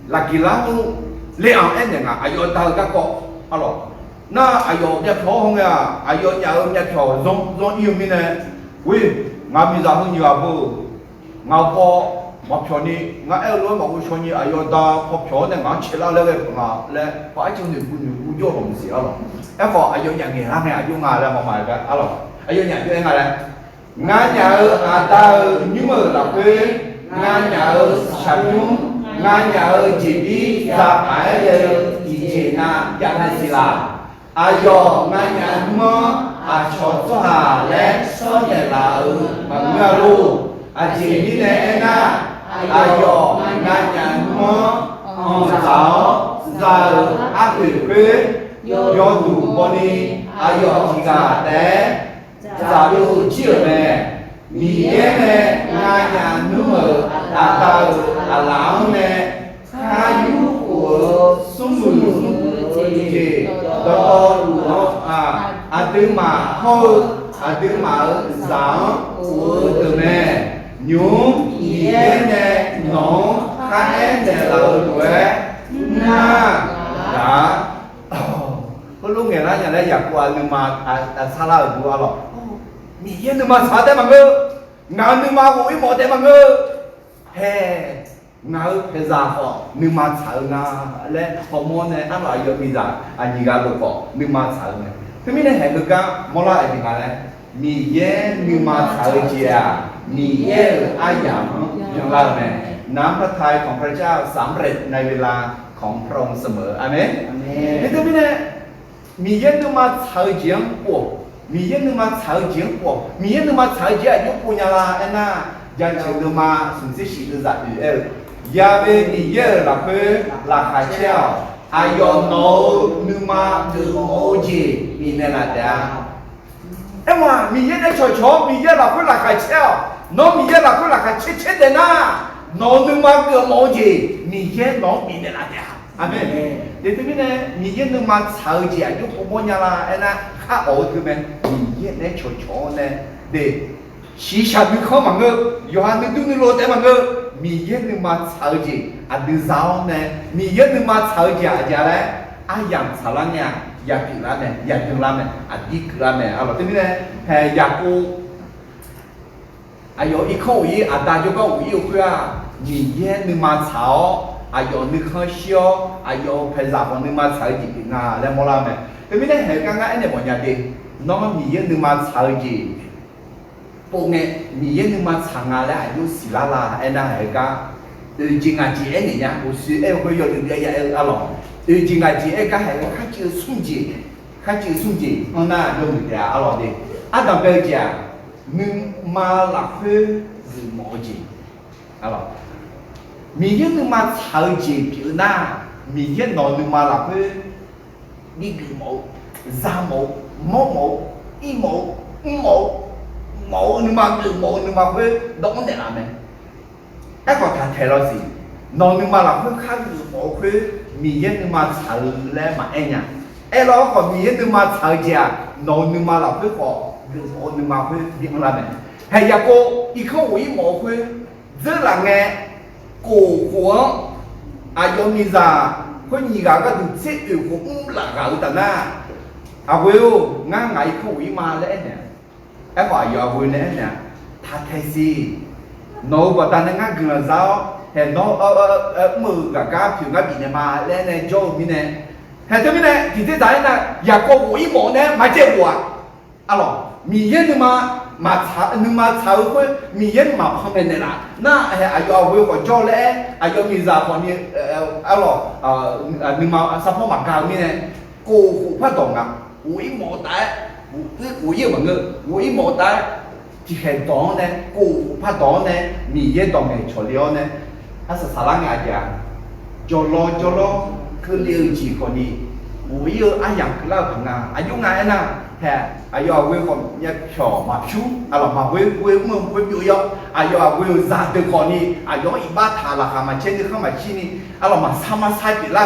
là kỳ la hô lê à em nè à giờ tao các cô alo na à giờ nhà thọ không à giờ nhà thọ giống yêu mình nè ui ngà mình ra hơn nhiều à bố ngà po mặc cho ni ngà em luôn mặc cho ni à giờ ta mặc cho nè ngà chỉ là lấy cái ngà lấy phải chịu được cũng vô làm gì alo em có ai vô nhà nghề hàng này ai vô ngà là một vài cái alo ai vô nhà vô em ngà đây ngà nhà ở ta nhưng mà là quê ngà nhà ở sản nhung ngà nhà ở chỉ đi ra phải chỉ na nhà này gì là ai vô ngà nhà mơ cho hà lẽ số nhà là bằng ngà lu chỉ đi nè na ai vô ngà nhà mơ giáo ra ác quỷ yo đủ body ayo chiga te za lu chiu ne mi ye ne nga nya nu mo ta lao ne kha yu của sum mu ji do lu no 阿德玛后阿德玛上我的呢牛爷呢农看呢老对那啊哦lúc ngày đó nhà đây giặc qua nhưng mà xa la ở đua lọ mi yên nhưng mà xa thế mà ngơ ngào nhưng mà mũi mỏ thế mà ngơ hè ngào thế già họ nhưng mà sợ ngà lên hormone này ăn lại được mi già anh gà được họ nhưng mà sợ này thế mình này hẹn được cả mua lại thì ngà này mi yên nhưng mà sợ gì à mi yên ai giảmอย่างไรเนี่ยน้ำพระทัยของพระเจ้าสำเร็จในเวลาของพระองค์เสมออาเมนนี่ตัวนี้เนี่ยมีเยอะนึกมาเฉยเจียงปวมีเยอะนึกมาเฉยเจียงปวมีเยอะนึกมาเฉยเจียงยุคปุญญาลาเอ็น่ายังเชื่อนึกมาสุนทรีย์ฤาษียาเวมีเยอะหลักเพื่อหลักหายเช่าอายอนโนนึกมาดูโมจีมีเนล่าเดียเอ็มว่ามีเยอะได้ช่วยชอบมีเยอะหลักเพื่อหลักหายเช่าน้องมีเยอะหลักเพื่อหลักหายเช่เดน่าน้องนึกมาดูโมจีมีเยอะน้องมีเนล่าเดียอาเมนเดี๋ยวนี้เนี่ยมีเยอะนึกมาเฉยเจียงยุคปุญญาลาเอ็น่าข้าโอ้คือมันมีเยอะได้ช่วยชอบเนี่ยเด็กชีชาดึกเข้ามาเงยอหันดึกดูนึกโลแต่มาเงมีเยอะนึกมาเฉยเจียงอันดึกเช้าเนี่ยมีเยอะนึกมาเฉยเจียงอะไรอาอย่างสารเนี่ยอยากกินร้านเนี่ยอยากกินร้านเนี่ยอันดีกินร้านเนี่ยเอาล่ะทีนี้เนี่ยแห่อยากกูอายุอีกข้อวีอันตาจุก็วีอยู่เพื่อมีเยอะนึกมาเฉาอายุนึกข้าวเชียวอายุเพศของนึกมาเฉยจีบงาแล้วมอลาเนี่ยทีนี้เนี่ยเหตุการณ์อันนี้มันยากดีน้องมีเยอะนึกมาเฉยจีพวกเนี่ยมีเยอะนึกมาสั่งอะไรอายุสิลาลาไอ้นั่นเหตุการณ์จริงๆจีเอ็นเนี่ยกูซื้อเอ็นก็ยอดเดียร์อะไรจริงๆจีเอ็นก็เหตุการณ์ข้าชื่อสุ่มจีข้าชื่อสุ่มจีนั่นน่ะยอดเดียร์อะไรดิอันดับเบลจีนึกมาหลักเพื่อหรือหมอจีอะไรมีเยอะนึกมาเฉยจีผิวหน้ามีเยอะนอนนึกมาหลักเพื่อนี่คือหมอซาหมอหมอหมออีหมอหมอ冇你嘛就冇你嘛會懂得啦咩？一個睇睇落時，嗱你嘛嗱會看住冇會面嘢你嘛炒咧嘛一樣，一攞個面嘢你嘛炒隻，嗱你嘛嗱會個，我你嘛會點啦咩？係一個一個位冇會，這兩個過火，啊有咩咋？佢而家嗰度即係個唔啦搞得啦，啊會啱啱一個位嘛咧呢？ไอ้ฝ่ายยาวุ้นเนี่ยทัดเทสีโน้บตันงั้นกึ่งเจ้าเห็นโน้มือกับก้าผิวกับบีเนี่ยมาแล้วเนี่ยโจมีเนี่ยเห็นตัวมีเนี่ยที่ที่ใจเนี่ยอยากโกหุยหมอเนี่ยมาเจ็บหัวอ๋อมีเย็นมาช้านึกมาช้าเพื่อมีเย็นมาพอเป็นเนี่ยนะน่าไอ้ยาวุ้นก็โจเลยไอ้ยามีจ่าคนนี้อ๋อนึกมาสัพพะมากาวมีเนี่ยโกหุพัดตรงอ่ะหุยหมอแต่我要问个，我一毛带，就很多呢，我怕多呢，米也当嘅材料呢，还是啥人家家，做咯，去了解嗰啲，我要阿樣佢老朋啊，阿用嗌呐，係，阿要會講一條馬超，阿落馬會表揚，阿要會扎對嗰啲，阿要一把塔啦，係咪前啲係咪前啲，阿落馬三馬晒啲啦，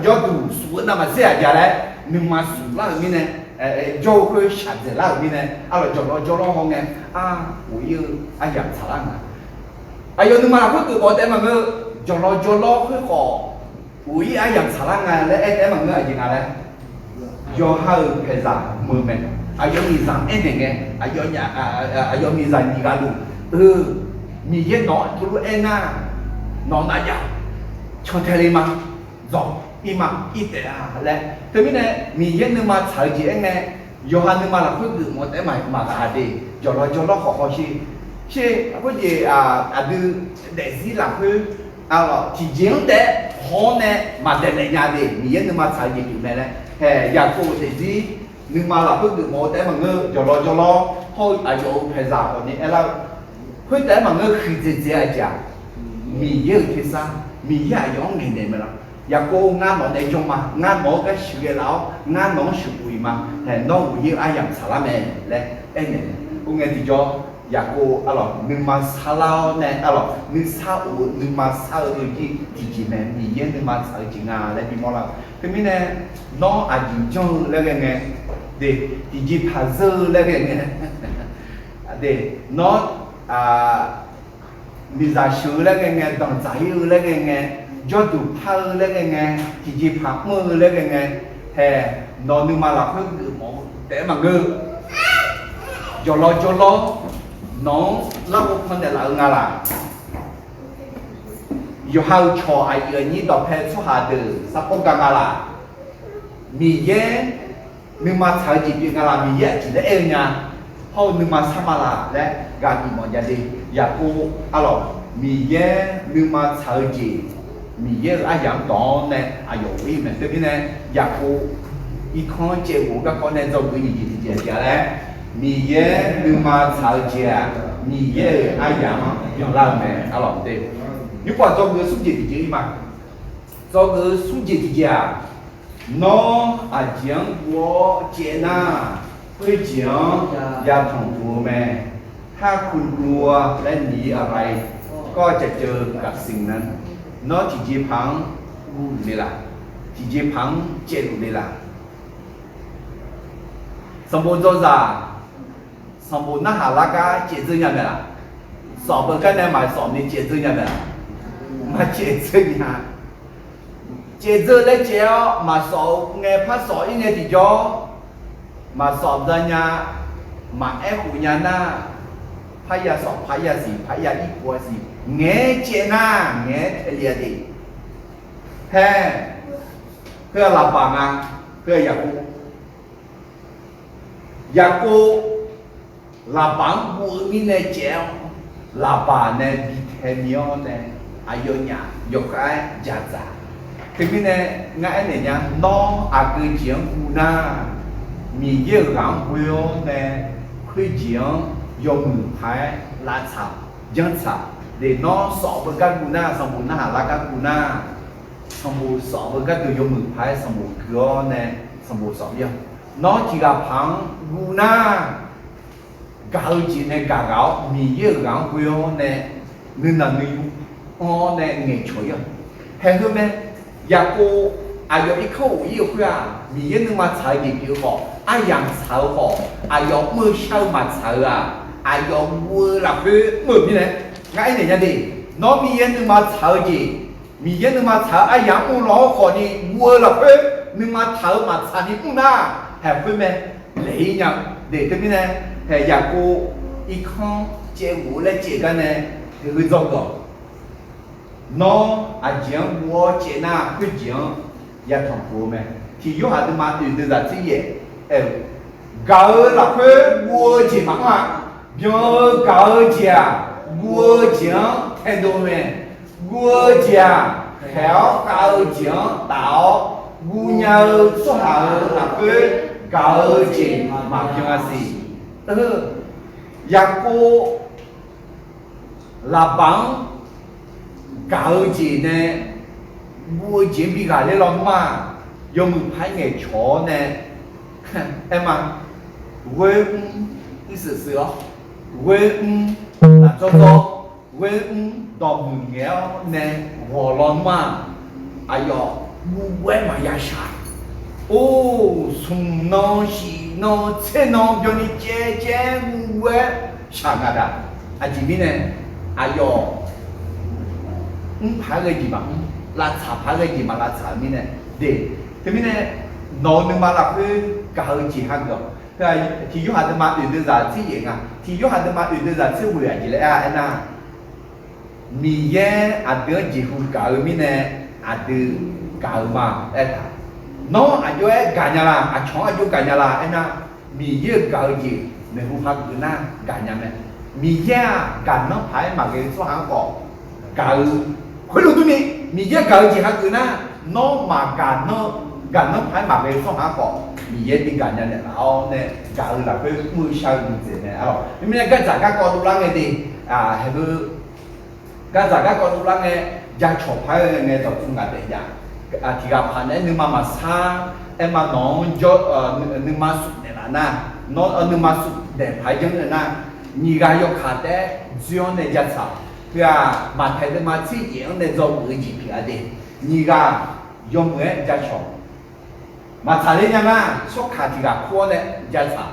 要讀書那麼些家咧，你馬書啦面呢？做佢實際啦邊咧，啊來做咯好嘅，啊我要啊人查啦嘛，啊有你嘛佢對我哋嘛佢做咯佢個，我要啊人查啦嘛，咧誒嘛佢係點啊咧？有好嘅人冇咩，啊有咪人一定嘅，啊有咪人而家路，咪嘢攞做誒呐，攞哪樣？從睇你嘛，做。ima ite ah le temine mi yen ma chaji enge yohan ma la khu mo te ma khade jolo ho chi ko je adu de zi la khu alo ti jing de ho ne ma de ne nya de mi yen ma chaji tu ne le he ya ko de zi ni ma la khu mo te ma nge jolo ho ayo phe za ko ni ela khu te ma nge khi je a ja mi ye ki sa mi ya yo ngi ne me la ya cô ngán món này trong mà ngán món cái sự cái lão ngán món sự bùi mà thì nó bùi ai làm xả lá mè lẽ anh này cô nghe thì cho อยากกูนึงมาซาลาวเนี่ยนึงซาอูนึงมาซาอูที่แม่มีเย็นนึงมาซาจริงอ่ะแล้วพี่มอละคือมีเนี่ยน้องอาจิจงแล้วไงเด็กที่จีพาเซอร์แล้วไงเด็กน้องมีใจชื้อแล้วไงต้องใจแล้วไงยอดดูพาแล้วไงที่จีพามือแล้วไงแฮ่น้องนึงมาหลับเพิ่งดื่มหมอแต่มาเงือจอลอน้องเล่าคนเดียวละงาละอยู่ห้าวชอไอเอ็นนี่ต่อเพชรสุหาเดือสับปะกาละมีเย่นึกมาใช้จีบงาละมีเย่จีได้เองเนี่ยพอนึกมาสมาละและการอีมอนยาดีอยากกูมีเย่นึกมาใช้จีมีเย่อาอย่างตอนเนี่ยอายุวิ่งเหมือนเดิมเนี่ยอยากกูอีกคนเจ้ากูก็คนเนี่ยจะวิ่งจีเจ้าแล้วมีเย่นึกมาใช้จีมีเย่อาอย่างอย่างเราเนี่ยเด็ก你管做个书记的经嘛？做个书记的家，孬啊讲我接纳会讲也同步ไหมถ้าคุณกลัวและหนีอะไรก็จะเจอกับสิ่งนั้นเนาะที่จีพังนี่ล่ะที่จีพังเจรุนี่ล่ะสมบูรณ์โจซาสมบูรณ์น่าหาลักกะเจริญยังไงล่ะสอบกันได้ไหมสอบนี่เจริญยังไงมาเจริญยังเจริญแล้วเจ้ามาสอบไงพระสอบยังไงที่จ่อมาสอบดันยามาแอบหุญญาณาพายาสอบพายาสีพายาอีกว่าสีเงี้ยเจน่าเงี้ยเทเลียดีแพ้เพื่อหลับบังอ่ะเพื่ออยากกูหลับบังกูมีในเจ้าหลับบังในบิเทเนียในอายุเนี่ยยกไอ้จัดจ้าคือมีในงานเนี่ยน้องอากูเจียงกูน่ามีเยอะหลังกูเนี่ยคุยเจียงยมหายลาชายังชาเดี๋ยวน้องสอบกันกูน่าสมุนน่าหาลักกันกูน่าสมุนสอบกันตัวยมหายสมุนเกลือเนี่ยสมุนสอบยังน้องที่กับพังกูน่าเกาจีเนี่ยกาเกามีเยอะหลังกูเนี่ยนึกนั่นนึกอ๋อเนี่ยเงี้ยช่วยยังเห็นไหมอยากกูอายุอีกเข้าอีกเพื่อมีเยอะนึงมาใช้ดีผิวหออายังเช้าหออายุมือเช้ามาใช้อายุมือหลับคือมือพี่เนี่ยง่ายเนี่ยยังดีน้องมีเยอะนึงมาใช้จีมีเยอะนึงมาใช้อายังมือล้อขอนี่มือหลับคือนึงมาใช้มาใช้นี่ปุ่นน่ะเห็นไหมเลยยังเด็กที่พี่เนี่ยแต่อยากกูอีกครั้งเจ้าหูและเจ้ากันเนี่ยคือจบก่อนน้องอาจารย์วัวเจ้าหน้าคือเจ้า也同步咩？ที่有下啲嘛對對在這嘢，搞那個我講嘛，要搞講我講太多咩？我講還要搞講到我要做下那個搞講嘛叫啥事？一個老闆搞講呢？我前邊嗰啲老媽用牌嘅坐呢，係嘛？我意思是哦，我嗱做我到唔了呢，我老媽，哎喲，我嘛也傻，哦，從那西那車那叫你姐姐我傻噶啦，啊這邊呢，哎喲，牌嘅地方。拉茶拍個gì mà拉茶mi này để thế mi này nói mình mà là cái cao chỉ hàng đó thì yếu hạt mà từ từ ra chỉ vậy à thì yếu hạt mà từ từ ra chỉ vừa gì lại anh à mi ye à đứa chỉ hùng cao mi này à đứa cao mà anh nó à yếu cả nhà là à chó à yếu cả nhà là anh à mi ye cao gì nên hùng hạt cứ na cả nhà này mi ye cả nó phải mà cái số hàng cỏ cao khối lượng tôi mi ye搞几下个呢？孬嘛干孬还嘛个送下个，mi ye 啲干人嚟，哦呢搞啦佢每收唔正呢，哦，咁呢跟大家過到冷嘅啲啊，係佢跟大家過到冷嘅一坐牌嘅就中間嚟呀，啊啲個盤呢你媽媽沙，誒嘛孬咗你媽熟嚟啦嗱，孬你媽熟嚟牌咗嚟嗱，你家要看的这样的家草，对啊，马太的马自己样的做不几片的，你家用不家草，马查理人啊，说看这个破的家草，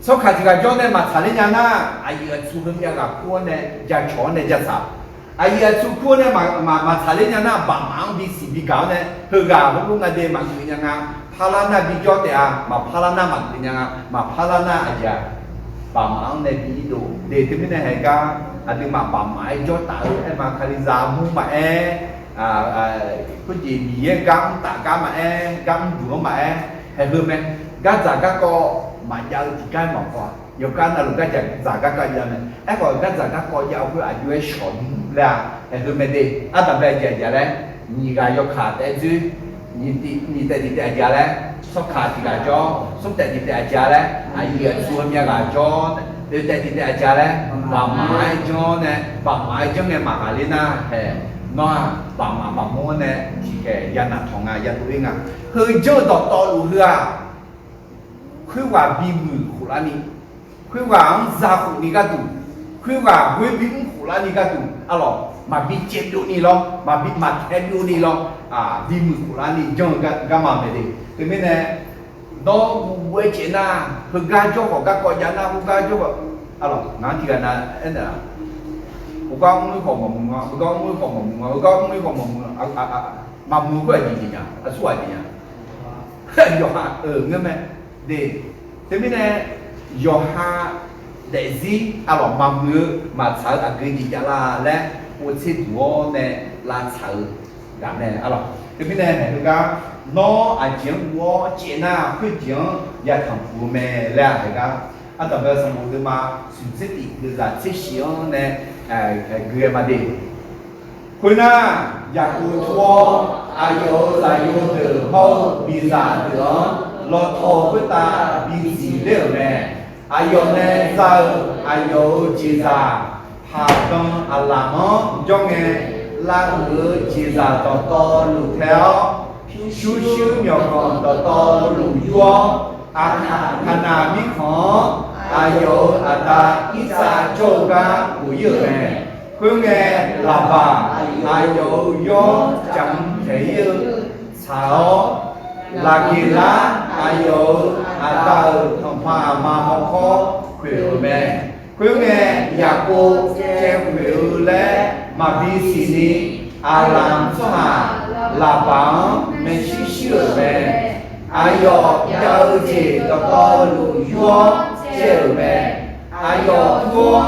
说看这个叫的马查理人啊，哎呀，出门这个破的家草的家草。ai su ko ne ma thale nya na ba mang bi si bi ga ne he ga bu nga de ma tu nya nga phala na bi jo te a ma phala na ma nya nga ma phala na a ja ba mang ne bi do de te mi ne he ga a de ma ba mai jo ta e ma khali za mu ma ko ji bi ye gam ta ga ma gam du ma he he me ga za ga ko ma ja ti ga ma ko yo ka na lu ga ja za ga ka ya ne e ko ga za ga ko ya ko a yue shon là em me đi à tầm đây giờ đấy nhị gà yo khát đấy chứ nhị tại đi tại giờ đấy sắp khát thì gà cho sắp tại đi tại giờ đấy ai giờ xuống nhà gà cho để tại đi tại giờ đấy bà mai cho nè bà mai cho nghe mà lên na hè nó bà mua nè thì cái nhà nào thằng nhà tụi anh hơi chơi đọt to đủ hừa khuyên quả bị mù khổ là ni khuyên quả ông già khổ ni cái tụ khuyên quả với bị khổ là ni cái tụ alors ma bi chet do ni lo ma bi ma head do ni lo di mu kula ni jong ga ma me de te me ne do we che na hu ga jo ko ga ko ya na hu ga jo ko alors na ti ga na en da hu ga mu ko mo mu hu ga mu ko mo mu hu ga mu ko mo mu ma mu ko ji nya a su a ji nya yo ha nge me de te me ne yo ha để gì alors mà sợ à cái gì là lẽ我吃多呢拉扯咁呢alors这边呢那个我啊讲我见啊会讲也看不咩啦那个啊特别是我的嘛顺势的就是这些呢个嘛的会呢也不错啊有来有的好比啥的老头不打比几了呢ayo ne sao ayo chỉ ra hà đông à làm nó trong nghe la ngữ chỉ ra to lù theo chú nhỏ con to lù vua na mi khó ayo ta ít ra châu ga của yêu này cứ nghe là bà ayo yo chẳng thấy sao là kỳ lá ayo ta thông pha mà mong khó khuyên mẹ khuyên nghe nhà cô che khuyên lẽ mà bi xì ni làm sao mà là bảo mẹ xí xưa mẹ ayo giao gì to lù vua che mẹ ayo vua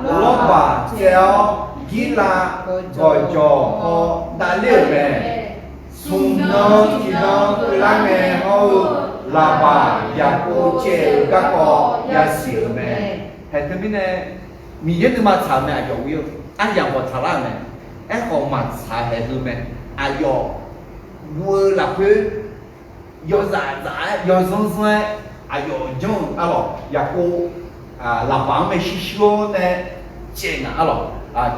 lót bà treo ghi là gọi cho họ đã liều mẹ sung nó chỉ nó là mẹ hậu là bà nhà cô chế các cô nhà xỉu mẹ hệ thế này mình nhớ mà thảo mẹ dấu yêu anh dạng một thảo là mẹ em còn mà thảo hệ thứ mẹ à yo vừa là cứ yo giả yo sống sống à yo giống alo nhà cô là bà mẹ xí xíu nè chế ngà alo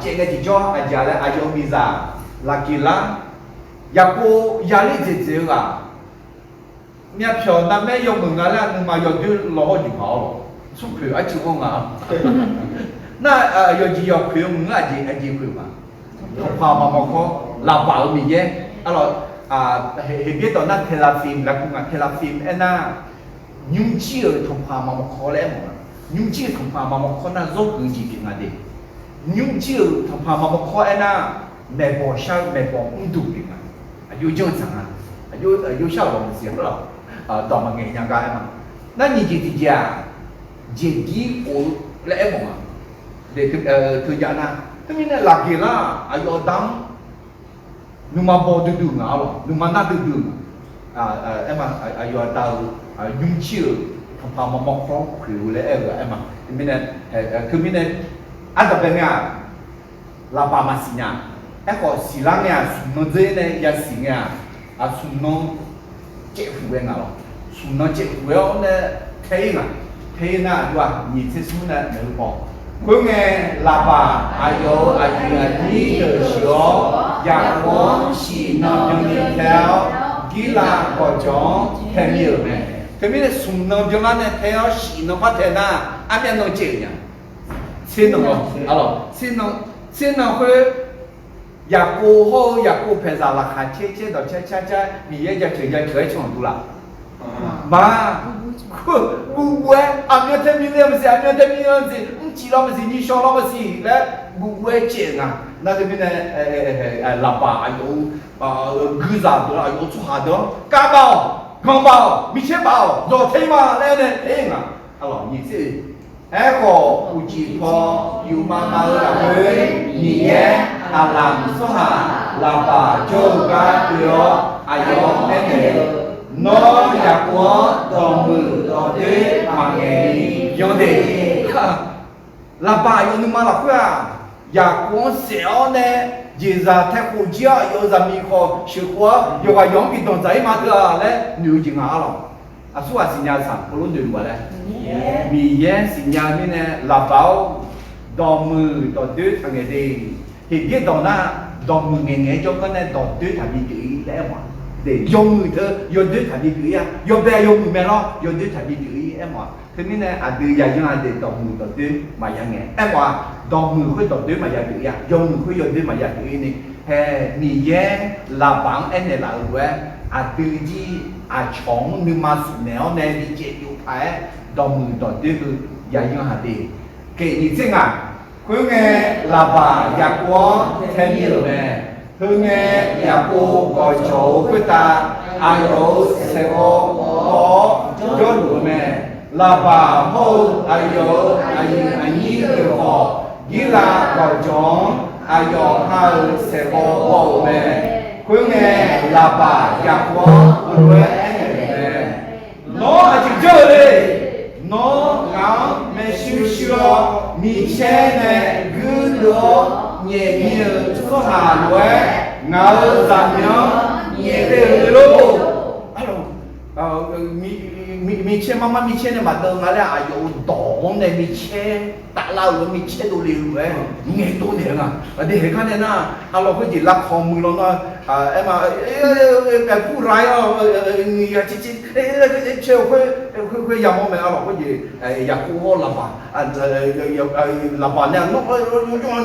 chế ngà chỉ cho à giả là à yo mi giả là kỳ lắm nhà cô nhà lý chế chế à nhà phiếu năm nay dùng mừng là nhưng mà dùng cái lỗ gì họ xuất phiếu ở chỗ không à na dùng gì dùng phiếu mừng là gì phiếu mà không phải mà có là bảo mình nhé alors hiện biết đó là telephim là cũng là telephim na nhung chia không phải mà có lẽ mà nhung chia không phải mà có na dốt cái gì cái này nhung chia không phải mà có na mẹ bỏ sao mẹ bỏ ung dung cái này yêu chân chẳng à yêu sao là một chuyện đóต่อมาไงยังไงมั้งนั่นยี่จีจ้าจีดีโอเล่มั้งเด็กคืออย่างนั้นแต่ไม่เนี่ยหลักกี่ล่ะอายุดังนุ่มบ่ดูดูงาหรอนุ่มน่าดูดูมั้งอายุดาวยุ่งเชี่ยวทำพามามองคล้องผิวเลยมั้งไม่เนี่ยคือไม่เนี่ยอันต่อไปเนี่ยลาบามาสิเนี่ยก็สิลังเนี่ยสุนทรเนี่ยยาสิเนี่ยสุนทรchế phụ em nào xuống nó chế phụ em nè thấy nè đúng không nhìn thấy xuống nè nữ bỏ cuối nghe là bà ayo đi được sửa nhà con xì nó nhưng đi theo ghi là có chó theo nhiều này cái biết là xuống nó cho nó nè theo xì nó phát hiện na 阿面弄这样，先弄个，先弄会。也过好，也过拍啥了？看切到切，你也就全程度了。妈，不阿苗他们那不是，阿苗他们那是，知道不是？你晓得不是？来，不接啊，那这边呢，喇叭有狗啥的，有做啥的？干包，米线包，肉腿嘛，来嘛，你这。哎个不知道有妈妈的会，你也阿郎说哈，喇叭就该了，哎呦那侬也过动物到底嘛个用的，喇叭有你妈老会啊，也过小呢，就是太苦脚，有什么好学过，有个用不动在嘛的嘞，牛筋啊了。啊，说话是伢啥？不论对不嘞？米烟是伢咪呢，拉包到木到对他个的，现在到那到木眼就跟那到对他咪对来嘛，对，用木头要对他咪对呀，要不然用木面咯，要对他咪对哎嘛，他咪呢啊对呀，用啊对到木到对嘛样个，哎嘛到木会到对嘛样对呀，用木会要对嘛样对呢？嘿，米烟拉帮哎那拉路哎。啊，对的，啊，从你妈是鸟呢，你接有牌，到门到这个也用下的，给你这啊，后面喇叭也过听你了没？后面也过个球回答，啊有这个我叫路没？喇叭后还有你的好，你那个种还有还有这个我没？后面喇叭也过不对喏，就这里，喏，俺们休息了，米前呢，狗肉年年做下来，俺咱们年年喽。米前妈妈米前呢嘛都俺俩有当的米前，大老的米前都留哎，你多年啊，你看看那，俺老会去拉ข้อมือ了那。哎嘛，不来哦，你呀，这会养猫没啊？老会去养过了吧？老板娘弄用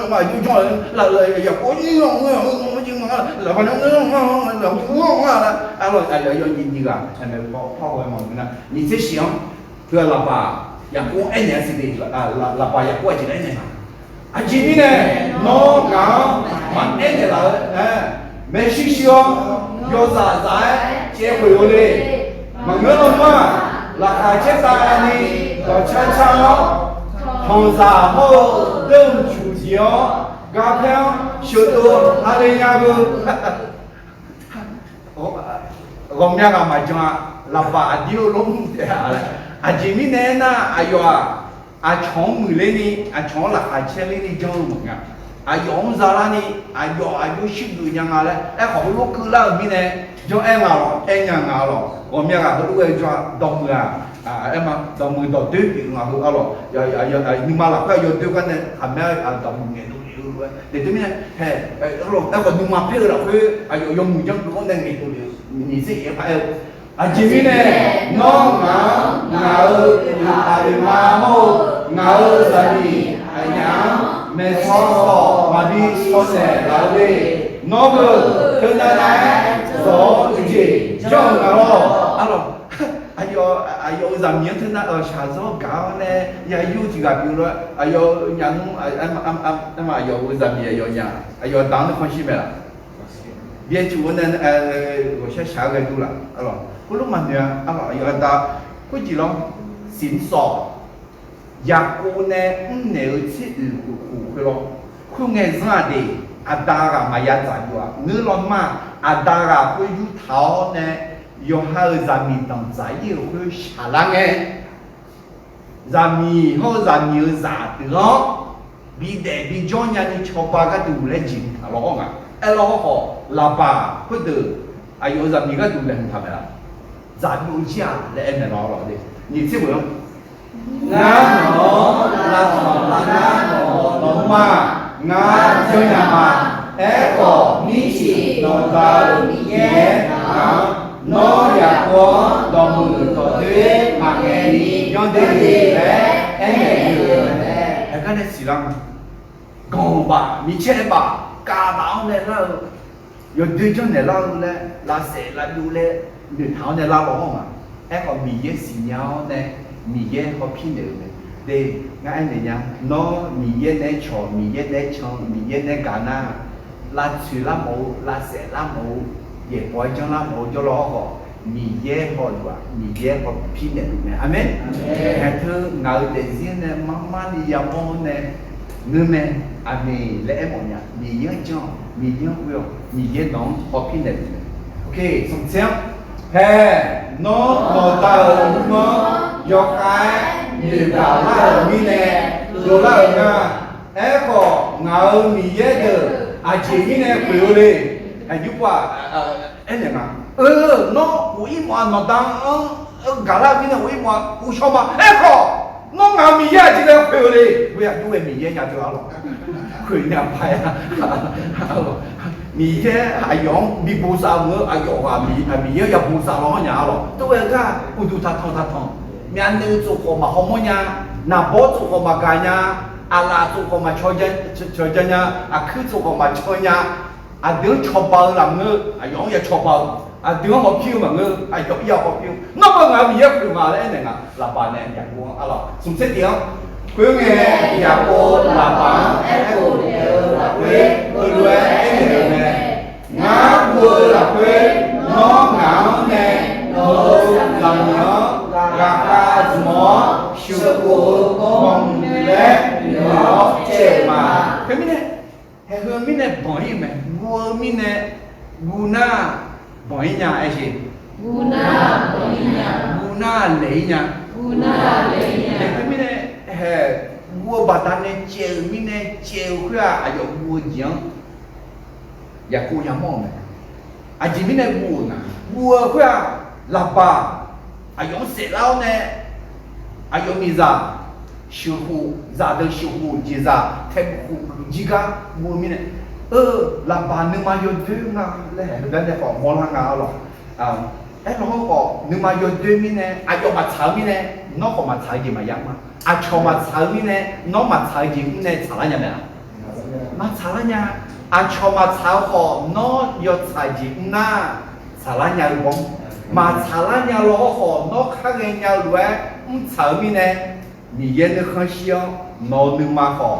嘛，就叫养过用老板娘弄啊，要你个，跑回嘛那，你这想，这老板养过1年是的，老板养过几年啊？今年呢，农刚满1年了，没学校，要啥结婚了嘞？问我嘛，那还结啥呢？到车厂，从啥后等出校，刚刚学到他的那个，我们两个嘛讲，老爸丢龙的啊，今年呢，哎呦啊，从没来呢，从那还前来的讲么啊？用啥啦呢？有许多人啊嘞，好多狗啦咪呢，就养了，我们啊都会抓动物啊，嘛动物到对比啊，咯，你妈啦快要对关呢，还没动物眼都留了，你对面咯，个你妈配了会，用木匠都能眼都留，你这也拍。这边呢，我妈好，啥哩，没错错，马比错噻，老嘞，那个跟奶奶说一句，叫咯，咱们听那下周搞呢，也有几个，比如说，人有咱们也有人，当的关系没了，别就呢，我先下个度了，不如嘛呢，要打，估计咯，先说。呀，我呢，没有去去咯，去眼啥的，大家嘛也在乎啊。你老嘛，大家会有头呢，有还有咱们当在也会下来哎，咱们好咱们有啥的咯？比叫人家敲巴个都来进他咯啊，老好，老爸或者有咱们个都来他们啦，咱们家来那老的，你这个。ngã nó là thọ là ngã nó mà ngã cho nhà mà é cổ ní chỉ nó ta nhé nó là có đồng mười có thế mà nghe đi nhon đi đấy em này xí lắm còn bà mi che bà cả đảo này là rồi đưa cho này là sẽ là đủ lệ được tháo này là bỏ không à em còn mi ye xí nhau này mi ye có pin được này để ngay anh này nhá nó mi ye này cho mi ye này cho mi ye này cả na là chữ là mẫu là sẽ là mẫu để bói cho là mẫu cho lo họ mi ye họ rồi mi ye có pin được này amen hay thứ ngài để riêng này mama đi làm món này người mẹ amen lẽ mọi nhà mi ye cho mi ye will mi ye nó có pin được ok xong xem hè nó tờ nó do cái như cả là mi nè rồi là nga em có ngài mi ye được chỉ mi nè phiêu đi giúp qua em này mà nó quỷ mà nó đang cả là mi nè quỷ mà quỷ sao mà em có nó ngài mi ye chỉ là phiêu đi bây giờ chú em mi ye nhà tôi alo quỷ nhà phải mi ye ai用mi bù sao nữa ai用mi ye bù sao nó nhà alo tôi cái bù tu thắt thong mi ăn được chỗ có mà không nha na bó chỗ có mà cái nha là chỗ có mà chơi chân nha cứ chỗ có mà chơi nha đứa cho bờ làm ngư giống như cho bờ đứa họ kêu mà ngư giống như họ kêu nó có ngài mi ye kêu mà đấy này là bà này nhà cô alo xong xét tiếng quý nghe nhà cô là bà em cô là quê tôi em này ngã cô là quê nó ngáo nè nó làm nó gà ca mó siêu cô con lẽ nó chè mà cái mi này hay hơn mi này bỏ đi mày mua mi này guna bỏ đi nhà ai gì guna lấy nhà cái mi này hè mua bà ta này treo mi này treo khía ayo mua giang ya cô nhà mò mày chỉ mi này mua khía là bà ayo sẽ lao này ayo mi ra siêu hu ra được siêu hu chỉ ra thêm hu chỉ cả mua mi này là bà nếu mà yêu thương nga lẽ đây là có món hàng nào rồi em nó có nếu mà yêu thương mi này ayo mà cháo mi này nó có mà cháo gì mà giống mà cho mà cháo mi này nó mà cháo gì mi này cháo là nhà nào mà cháo là nhà cho mà cháo họ nó yêu cháo gì na cháo là nhà không mà cháo là nhà lo họ nó khác cái nhà rồi cháo mi này mi yên được không xiao nó nếu mà họ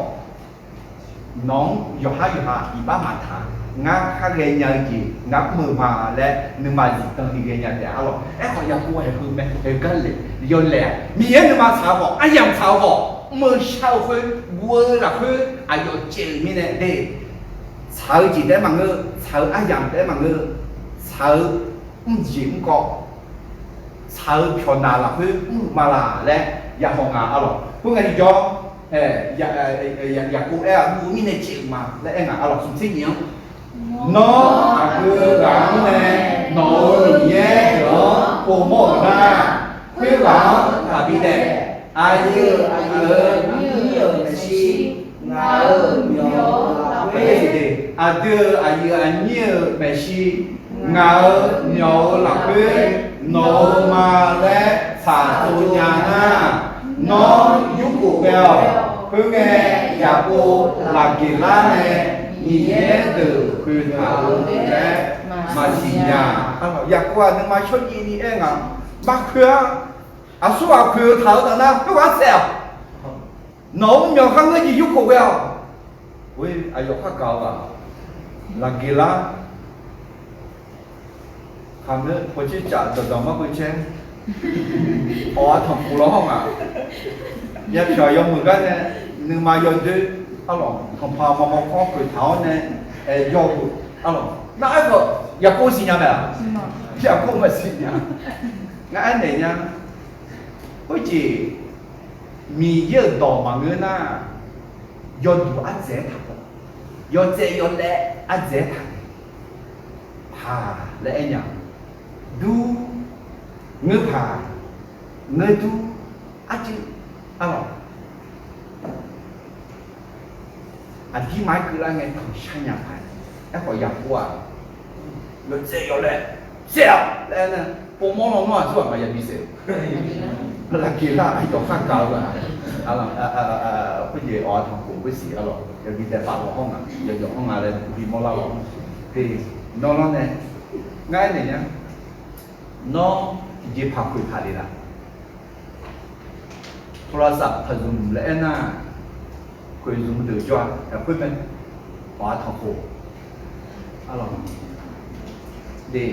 nó yêu ha ý ba mà thà ngã khác cái nhà gì ngã mưa mà lẽ nhưng mà gì tao thì cái nhà để alo em còn yêu cô hay hơn mẹ cái lệ yêu lệ mi yên nhưng mà cháo họ ai làm cháo họ mưa sao hơi mưa là hơi ai yêu chè mi này để cháo gì đấy mà ngơ cháo ai làm đấy mà ngơ cháo gì cũng có cháo phiền nào là hơi mà là lẽ nhà họ ngã alo hôm nay cho nhà cô em mua mi này chịu mà lẽ em ngã alo không thích nhiều nó cứ gắng nè nó nhẹ đó cô mò ra khuyết gắng là bị đẹp ai như nhiều là gì ngờ nhiều là quê đưa ai như nhiều là gì ngờ nhiều là quê nó mà lẽ xả tu nhà na nó giúp cụ bèo cứ nghe nhà cô là kỳ la này nhẹ từ khuyên thảo lẽ mà chỉ nhà nhà cô nhưng mà cho gì đi em à bác khuyên số à khuyên thảo đó na cứ quá xẹp nấu nhiều khăn cái gì giúp cụ bèo ui ai dục khác cao à là kỳ la khám nữa có chỉ trả được đâu mà có chen thằng phụ lo không à nhất trời dùng người cái này nhưng mà dùng chứ alo thằng phao mà có cười tháo này dùng alo nó ai có nhà cô gì nhà mẹ nhà cô mà gì nhà ngay anh này nha có chỉ mi giờ đỏ mà người na dùng đủ ăn dễ thật dùng dễ dùng lẹ ăn dễ thật lẹ nhỉ du ngư người tu chứ alo đi máy cứ là nghe thằng sang nhà phải em hỏi nhà qua rồi xe rồi đấy xe đấy nè bộ món nó nói mà nhà đi xe là kia là anh có khác cao rồi là 不也哦，他不会死了，要你在打我ห้องอ่ะ要อยู่ห้องอะไรพี่มอลล์พี่น้องเนี่ยง่ายเนี่ยน้องจีพักคุยพาดีละโทรศัพท์พยุงและน่ะคุยซุ่มเดือดจ้าแต่คุยเป็นว่าทางโคอะไรดี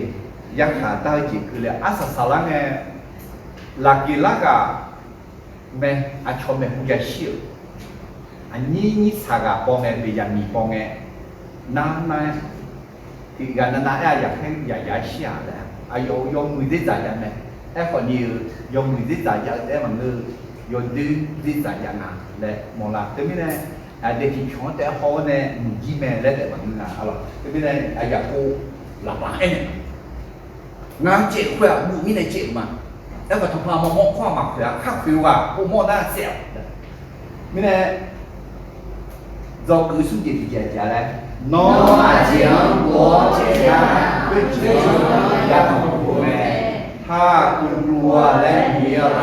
ยังขาดได้จีคือเลยอาศัยสาระเนี่ยlagi laga me achome huja shio ani saga ponge be ya mi ponge na ti ga na ya ya xia de ayo yo mu de za ya me e ko ni yo mu de za ya de ma nge yo de za ya na le mo la te mi ne a de ti chon de ho ne mu ji me le de ma na alors te mi ne a ya ko la ba e na je kwa mu mi ne je maแล้วก็ทำมาโม่ข้อมาเผื่อข้าฟิวอ่ะผู้โม่หน้าเสียวไม่แน่เราคือสุดที่จะจะแล้วน้องอาเจียงบัวเจียงเป็นเชื้อยาของผู้แม่ถ้าคุณกลัวและมีอะไร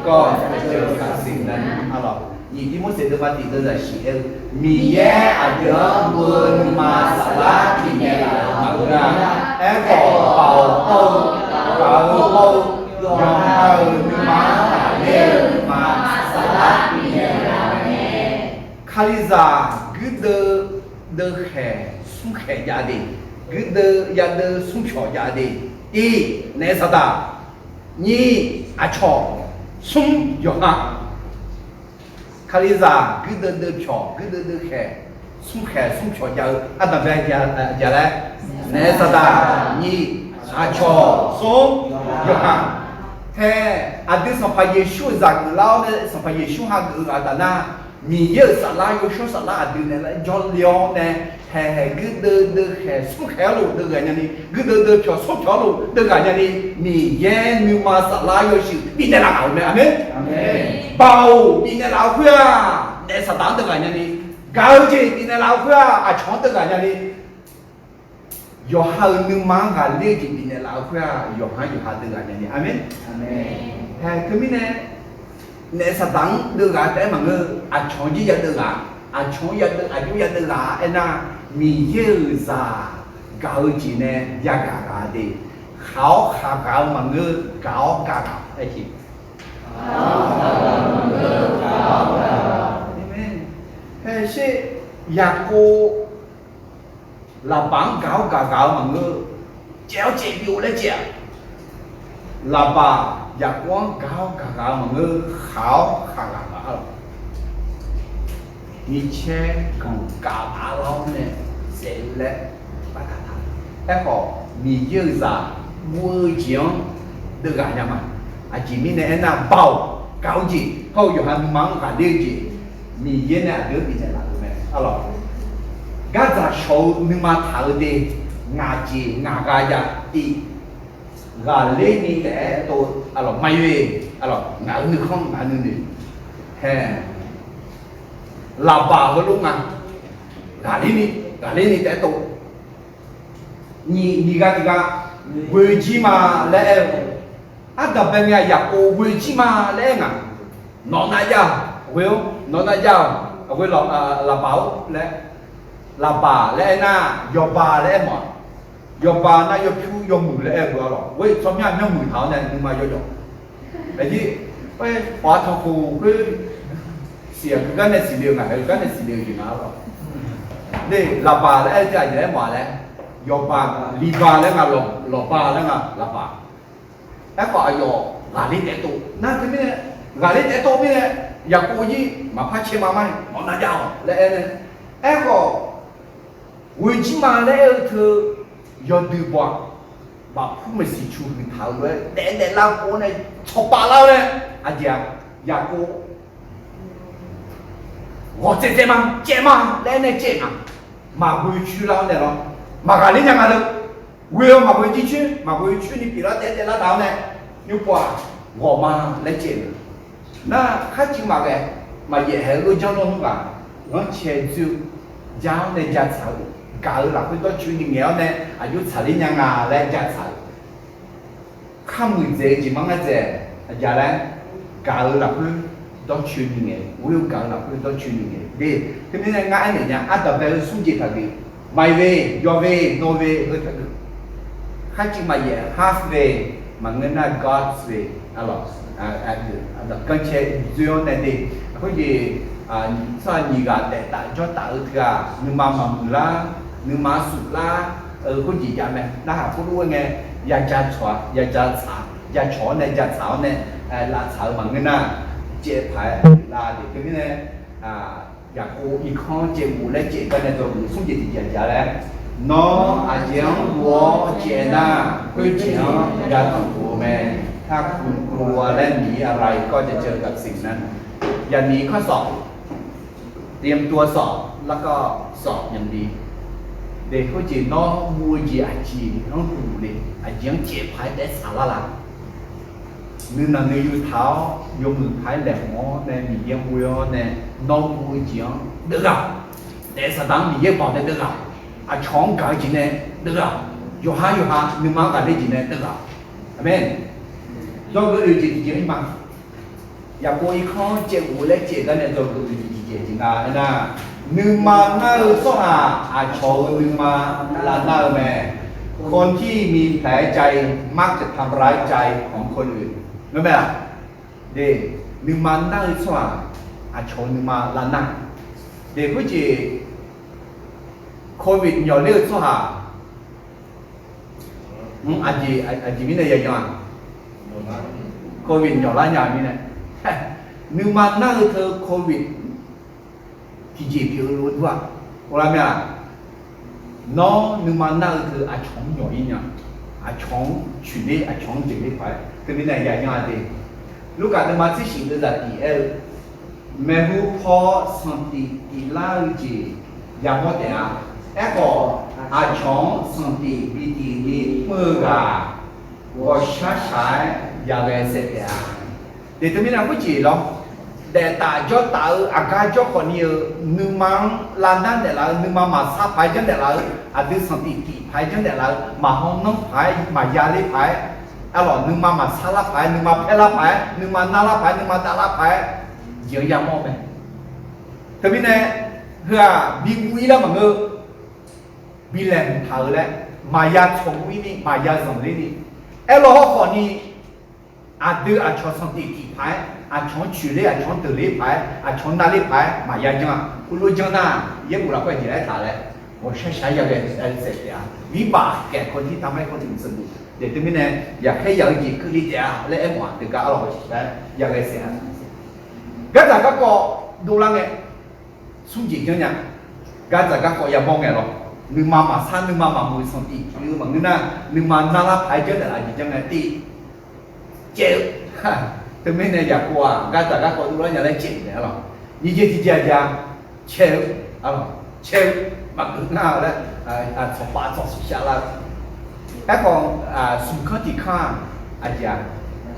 ก็จะเจอกับสิ่งนั้นเอาหรออีที่มุสลิมปฏิบัติจะชี้มีแย่อาเดียงบนมาสลาที่แย่มาอุราแอบก่อเป่าเอายอมเอามาเลี้ยงมาสลัดเลี้ยงคาลิซากุดเดแห่สุขยาดีกุดยาเดสุขยาดีอีเนสดานี่อาชอสุมยอนะคาลิซากุดเดชอกุดเดแห่สุขยาอันนั้นเป็นยาอะไรเนสดานี่อาชอสุมยอนะแอาดิสัมภาเยชูจากเราเนี่ยสัมภาเยชูหากืออาดานามีเยอะสลายอยู่ช่วงสลายอดีตเนี่ยจอลเลียวเนี่ยกึดเดสุขลูเดือกันอย่างนี้กึดเดเพียวสุขลูเดือกันอย่างนี้มีเย็นมีมาสลายอยู่สิปีนี้เราเอาไหมอาเมนเบาปีนี้เราเพื่อในสถานเดือกันอย่างนี้เกาจีปีนี้เราเพื่ออาชอนเดือกันอย่างนี้ยอหันนึงมังกันเลี้ยงปีนี้เราเพื่อยอหันอยู่หาเดือกันอย่างนี้อาเมนคือไม่แน่ในสถานเดือกันแต่มันก็อาชอนยี่ยเดือกันอาชอนยี่เดืออายุยี่เดือกันเอ็น่ะมีเยอะซาเกาจีเนี่ยยากาดีเขาขาเกามันก็เกากาไอ้ที่นี่แม่เฮ้ยใช่อยากกูlà bán gạo mà ngư chéo chè biểu lấy chè là bà giặc quán gạo mà ngư khảo khả là như che còn cả bà lâu nè sẽ lẽ bà cả thằng em họ mì dưa giả mua chiếng được cả nhà mà chỉ mình này là bao gạo gì hầu như hàng măng cả điều gì mì dưa này đứa bị này là được này alo Gaza show nima thalde ngaji ngagaya ti gale ni te to alo maiwe alo ngau ni khong ngau ni he la ba ho lu nga gale ni te to ni ga we ji ma le ada ben ya ko we ji ma le nga no na ya we la bao le là bà lẽ na do bà lẽ mà do bà na do chú do mười lẽ vừa rồi với trong nhà nhau mười thảo này nhưng mà do vậy thì với bà thằng phụ với xìa cái này xì liều này cái này xì liều gì nào rồi đây là bà lẽ cái gì lẽ mà lẽ do bà li bà lẽ là lò bà lẽ là bà cái bà do là lý tế tụ na cái này là lý tế tụ cái này giờ cô gì mà phát triển mà mày nó là giàu lẽ này em có为什么呢？他要对吧？把ผู้ไม่สิชูหินเท้าด้วยแต่เราโอ้เนี่ยชอบปาเราเนี่ยอาจารย์อยากโอ้我这嘛这嘛来呢这嘛มา回去เราเนี่ยหรอมาการนี้ยังไงเลยเวลมา回去มา回去你比เราแต่เราเท้าเนี่ยอยู่กว่า我มา来这那ข้าจริงมาแกมาเย่ให้รู้จังน้องกัน我前就讲呢家草搞啦，佢多村里面呢，啊有查理人啊来家查，看门子就忙个子，啊家呢搞啦佢多到去年嘅，我有讲了，佢到去年嘅，对，咁你咧啱人家，阿特别是书记他嘅，my way, your way, no way，佢睇到，開始乜嘢 half way，問人家 God's way，alors，跟且最後呢啲，好似所以而家大咗大啲啊，你媽媽唔啦，你媽熟啦，好似咁咩，嗱下不如嘅，日炒呢，辣炒問人家。接牌啦，咁樣咧入過一看節目咧，接緊咧就送俾啲人家咧，喏阿姐我接นะ佢講อย่าต้องกลัวแม่ถ้าคุณกลัวและหนีอะไรก็จะเจอกับสิ่งนั้นอย่าหนีข้อสอบเตรียมตัวสอบแล้วก็สอบอย่างดีเด็กเขาจีน้องมูจีอาจีน้องดูเลยอาจียังเจ็บ牌ได้สาระละนึกนั่งอยู่เท้ายกมือพายแหลมหมอเนี่ยมีเยี่ยมวัวเนี่ยน้องวัวจีนเด็กอ่ะแต่สตางค์มีเยี่ยมบอกเนี่ยเด็กอ่ะช่องการจีนเนี่ยเด็กอ่ะอยู่หานึกมาการได้จีนเนี่ยเด็กอ่ะอเมนต้องก็เลยจีนจีนมาอยากโกยข้อเจ้าวัวและเจ้ากันเนี่ยต้องก็เลยจีนจีนนะนึกมาหน้าสองช่องนึกมาลาหน้าแม่คนที่มีแผลใจมักจะทำร้ายใจของคนอื่นรู้ไหมล่ะเด็กนึกมาหน้าสว่างชนนึกมาล้านหน้าเด็กก็จะโควิดอย่าเลือดสว่างอาจจะมีอะไรอย่างโควิดอย่าล้านอย่างนี้นะนึกมาหน้าเธอโควิดที่จีบอยู่รู้ว่าอะไรไหมล่ะน้องนึกมาหน้าเธอชงหน่อยเนี่ยชงชุดนี้ชงจิ๋วนี้ไปคือมีอะไรอย่างนี้ลูกการนึกมาที่สิ่งที่จะดีแม่ผู้พ่อสันติอีลาจีอย่างว่าแต่ก็ชงสันติบิดีนี้เมื่อกาว่าช้าอย่างไรเสร็จเดี๋ยวมีอะไรก็จีหรอแต่ตาจอตาอากาศจอคนนี้นึกมาลานนั่นเดี๋ยวนึกมาซาพายจังเดี๋ยวอาดิสันติกีพายจังเดี๋ยวมาห้องน้องพายมายาลีพายนึกมาซาลาพายนึกมาเพลาพายนึกมานาลาพายนึกมาตาลาพายเยอะแยะมากเลยแต่พี่เนี่ยเพื่อบีวีแล้วมันก็บีแหลมเท่าแล้วมายาชงวินี่มายาสมฤทธิ์คนนี้ดูชอบสันติกีพายชอบชุดเลยชอบตัวเล็กพายชอบนาลีพายมายาจังคุณรู้จังนะยังกูรักไปที่ไหนถ่ายเลย我ใช้อย่างไรเสร็จแล้ววิบากแก่คนที่ทำให้คนอื่นสนุกเดี๋ยวตรงนี้เนี่ยอยากให้อย่างอีกคือลิเดียและเอ็มหวานถึงกับอร่อยใช่อย่างไรเสียก็จากก็ดูแลเนี่ยสุ่มจีจังเนี่ยก็จากก็อย่ามองไงหรอกนึกมาซานึกมามือสันติหรือมันนึกมาน่ารักหายเจอแต่อะไรจังไงตีเจ็บตรงนี้เนี่ยอยากกลัวก็จากก็ดูแลอย่างไรเจ็บเนี่ยหรอยี่เจ็บที่จะเชลเชลบักหน้าแล้วสปาสอบชาลาแล้วก็สุขที่ข้าอาจารย์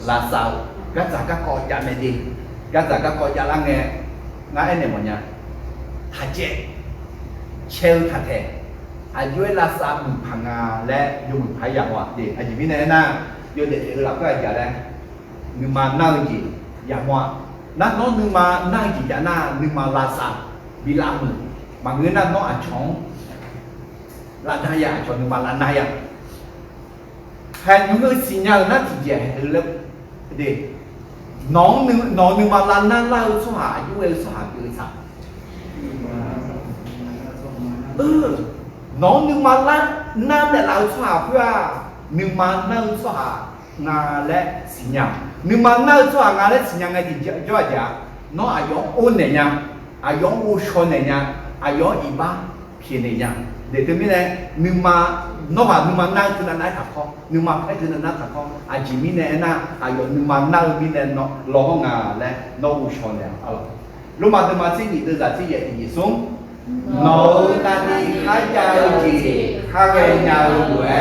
ลาซาวก็จากก็ยาไม่ดีก็จากก็ยาลังเนี่ยงั้นเนี่ยมันเนี่ยถ้าเจ็บเชลถ้าแท้อายุลาซามือพังงาและยูมือพายอย่างว่าดีอาจจะมีเนี่ยนะยูเด็กเราก็อาจจะแล้วนึกมาหน้าจีอย่างว่านั่นน้องนึกมาหน้าจีอย่างหน้านึกมาลาซาบิลามือบางเงินนั่นน้องอาช่องลานายาชนนึกมาลานายาแทนยูเงสิญญาหน้าที่เจเลิกเด็กน้องนึกมาลานนั่นเล่าสหายยูสหายยูสักน้องนึกมาลานนั่นแต่เราสหายเพื่อนึกมาเน่าสหายงาและสิญญานึกมาเน่าสหายงาและสิญญาไงที่จ่อจ๋าน้องอายุโอนเนี่ยอายุโอชนเนี่ยอายุอีบ้าเพียงเนี่ยเดี๋ยวตรงนี้เนี่ยนึกมาน้องนึกมานั่งคือนั่นถักคอนึกมาให้คือนั่นถักคออาจิมีเนี่ยนะอายุนึกมานั่งมีเนี่ยน้องร้องงาและน้องโอชนเนี่ยอะไรรู้มาตัวมาสิ่งนี้ตัวจากที่อย่างนี้ส่งน้องตาดีข้าจะจีข้าเรียนยาวด้วย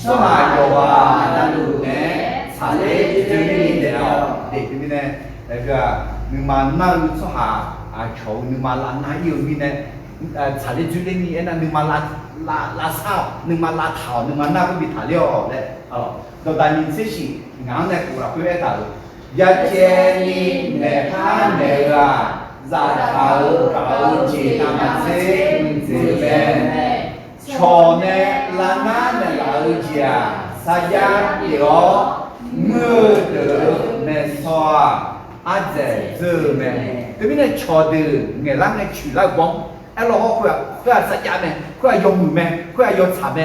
สมัยว่านั่นดูเนี่ยสาเลที่นี่เดียวเด็กตรงนี้เนี่ยแล้วก็นึกมานั่งสหายชาวนึกมาลานายอยู่มีเนี่ยสาเลจุดนี้นะนึกมาลาซานึกมาลาเท้านึกมาหน้าก็มีถ่ายเลี้ยวเลยตอนนี้สิ่งงานเนี่ยกูรับเพื่อตา ยัดเจนีเนพาเนราซาเทาเกาจีนามาเซนเซเบนชอเนลานาเนลาเจียสายาเดียวมือเดือเนสวาอาเจเจเมแต่ไม่ได้ชอเดือเงลังเงชื่อละบ้องไอ้เราเขาสัญญาเมเขายอมมือเมเขายอมฉาเม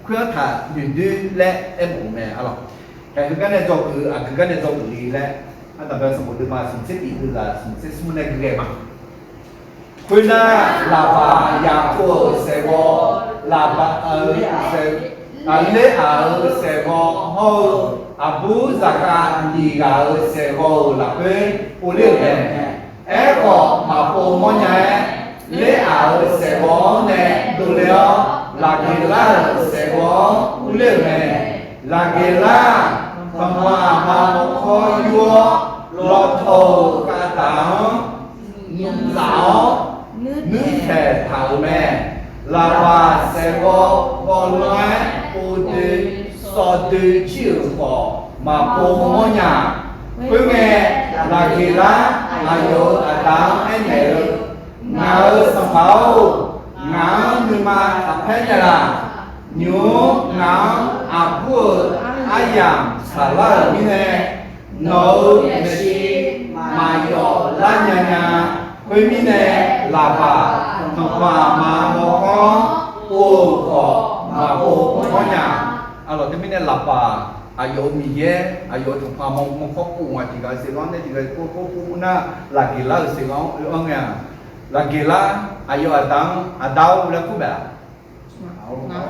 เขาถ่ายยืนดูและเอ็มโอเมอะไรแต่คือการในจอคือคือการในจอคือดีและอันดับสมมติมาสิ่งที่ดีคือละสิ่งที่สมุนไพรคืออะไรคุณน่ะลาบายาโคเซโกลาบาเซเลอาเซโกโฮอาบูจาการดีกาเซโกลาเป็นอุลิเกเอโกมาโปมอนยัยเลอาเซโกเนดูเลอลาเกลาเซโกอุลิเกลาเกลาธรรมะมาโมโคยัวลอโทกาตังนุ่มสาวนึกแค่เท่าแม่ลาบาเซโกบอลน้อยปูดืสอดืชื่อขอมาโปมอนยาเพื่อไงลาเกลาอายุอาตังไอเนลงาสมาวงาหนึ่งมาอัพเพนลายูงาอับพูอายังสาลามิเนโนเมชิมาโยลาญญาเพื่อมิเนลาบาธรรมะมาโมโคโอโคมาโอโคญาalors tu mets la pa ayo miye ayo tu pa mo ko pu ma ti ga se lon ne ti ga ko na la gila se lon ong ya la gila ayo atang adau la ku ba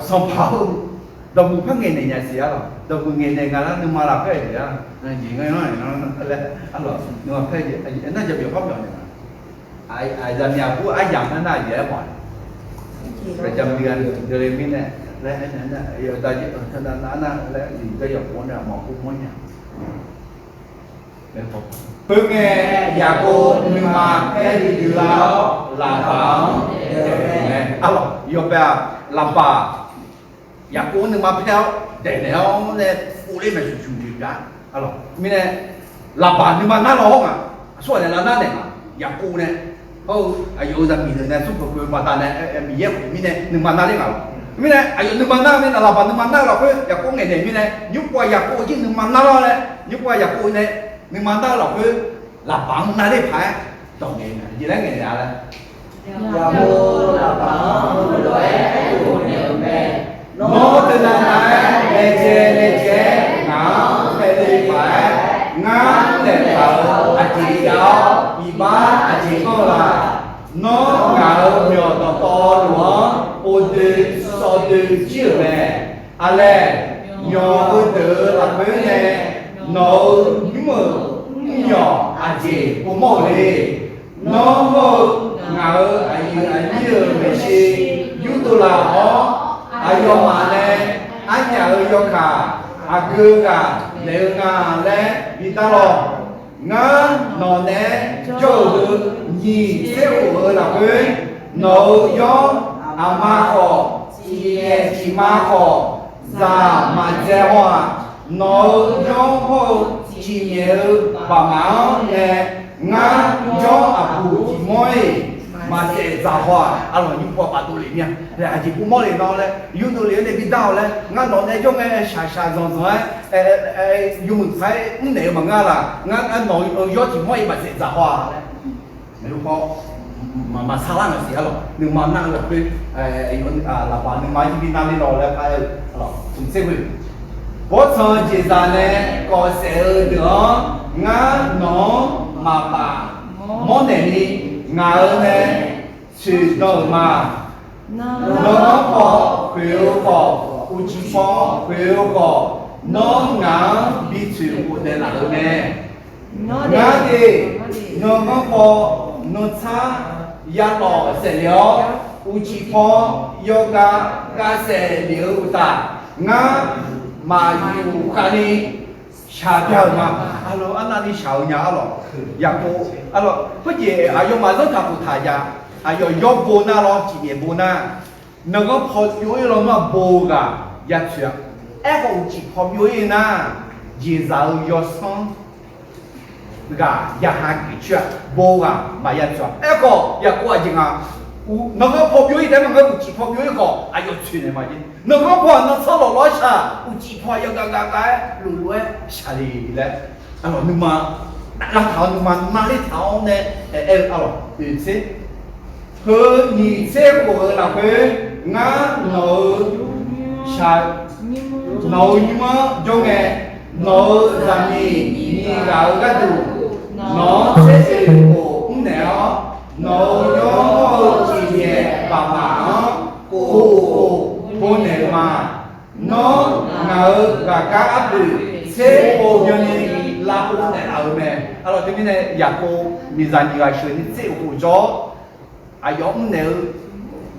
som pao do mu phang nge ne nya sia lo do mu nge ne nga la nu ma la phe ya ji ngai no le alors nu ma phe na ja bi ko pyo ne ai ja nya pu ai yang na ye ba ประจำเดือนเดือนมิเนี่ยและอันนั้นน่ะเดี๋ยวตอนนี้ธนาน่ะและอีกก็อย่างคนน่ะหมอคุ้มเนี่ยแล้วผมเพิ่งไงอยากโกนมาแค่ดีอยู่แล้วลาบังไงอ้าวยอมแบบลำบากอยากโกนมาแค่แต่แล้วเนี่ยกูเล่นมาชุดๆกันอ้าวมิเนี่ยลำบากมาหน้าร้องอ่ะส่วนเนี่ยเราหน้าเนี่ยอยากโกนเนี่ย有人米的呢，中国嘛，但呢，米也米呢，你嘛那里搞？米呢，你嘛那米那老板，你嘛那老板也讲人呢，米呢，如果也讲已你嘛那了呢，如果也讲呢，你嘛那老板老板那里排，当然啦，而家人家咧，ya
mo la ba mo lo e ko ne me
我的奶奶来接，俺来里排，俺来跑，阿姐要一把阿姐过来。nó ngạo nhiều tao to luôn, ôn đi so đi chiều này, ale nhỏ ôn từ là mấy này, nó nhưng mà nhỏ anh chị cũng mò đi, nó ngạo anh như mấy gì, YouTube là họ, anh yo mà này, anh nhà ở yo cả, anh cứ cả, nếu ngà lẽ bị ta lo, ngà nó nè, cho được nhị theo ở là cái nó do ama khó chỉ ma khó ra mà dễ hoa nó do họ chỉ nhớ bà máu nè ngã do phụ chỉ môi mà dễ ra hoa alors những quả bà tu liền nha là chỉ cũng môi nó là dùng tu liền để bị đau là ngã nó này trong cái xài dòng dùng phải nếu mà ngã là ngã nó do chỉ môi mà dễ ra hoa nếu có mà sao ăn là gì hả? Nếu mà năng là cái là bạn nếu mà chỉ biết năng đi rồi là phải chúng sẽ bị bớt thời gian này có sẽ được ngã nó mà bà món này đi ngã này chỉ đâu mà nó có phiếu có u chi có phiếu có nó ngã bị chịu của đây là cái này ngã đi nó có nó xa ya lò sẽ liao u chi po yoga ga sẽ liao ta ngã mà yu ka ni xa theo mà alo anh đi xào nhà alo ya cô alo cái gì ayo mà rất là cụ thể ya ayo yo bo na lo chỉ để bo na nó có po yo lo mà bo ga ya chuyện em có chỉ po yo na gì giàu yo xong ga ya ha ki chua bo ga ma ya chua e ko ya ko ji nga u no ko pho pyo yi de ma ga u chi pho pyo yi ko a yo chue ne ma ji no ko pho no so lo sha u chi pho yo ga lu lu sha li le alors nous ma la thao nous ma na li thao ne alors tu sais que ni se ko la que nga no sha no ni ma jo nghe nó ra ni ni gạo cái đủ nó sẽ sẽ cổ nẻo nó nhớ chỉ nhẹ và mà cô nẻo mà nó ngờ và các áp lực sẽ cô cho nên là cô nẻo ở mẹ alors thế này nhà cô mi ra ni gạo chơi ni sẽ cô cho ai giống nẻo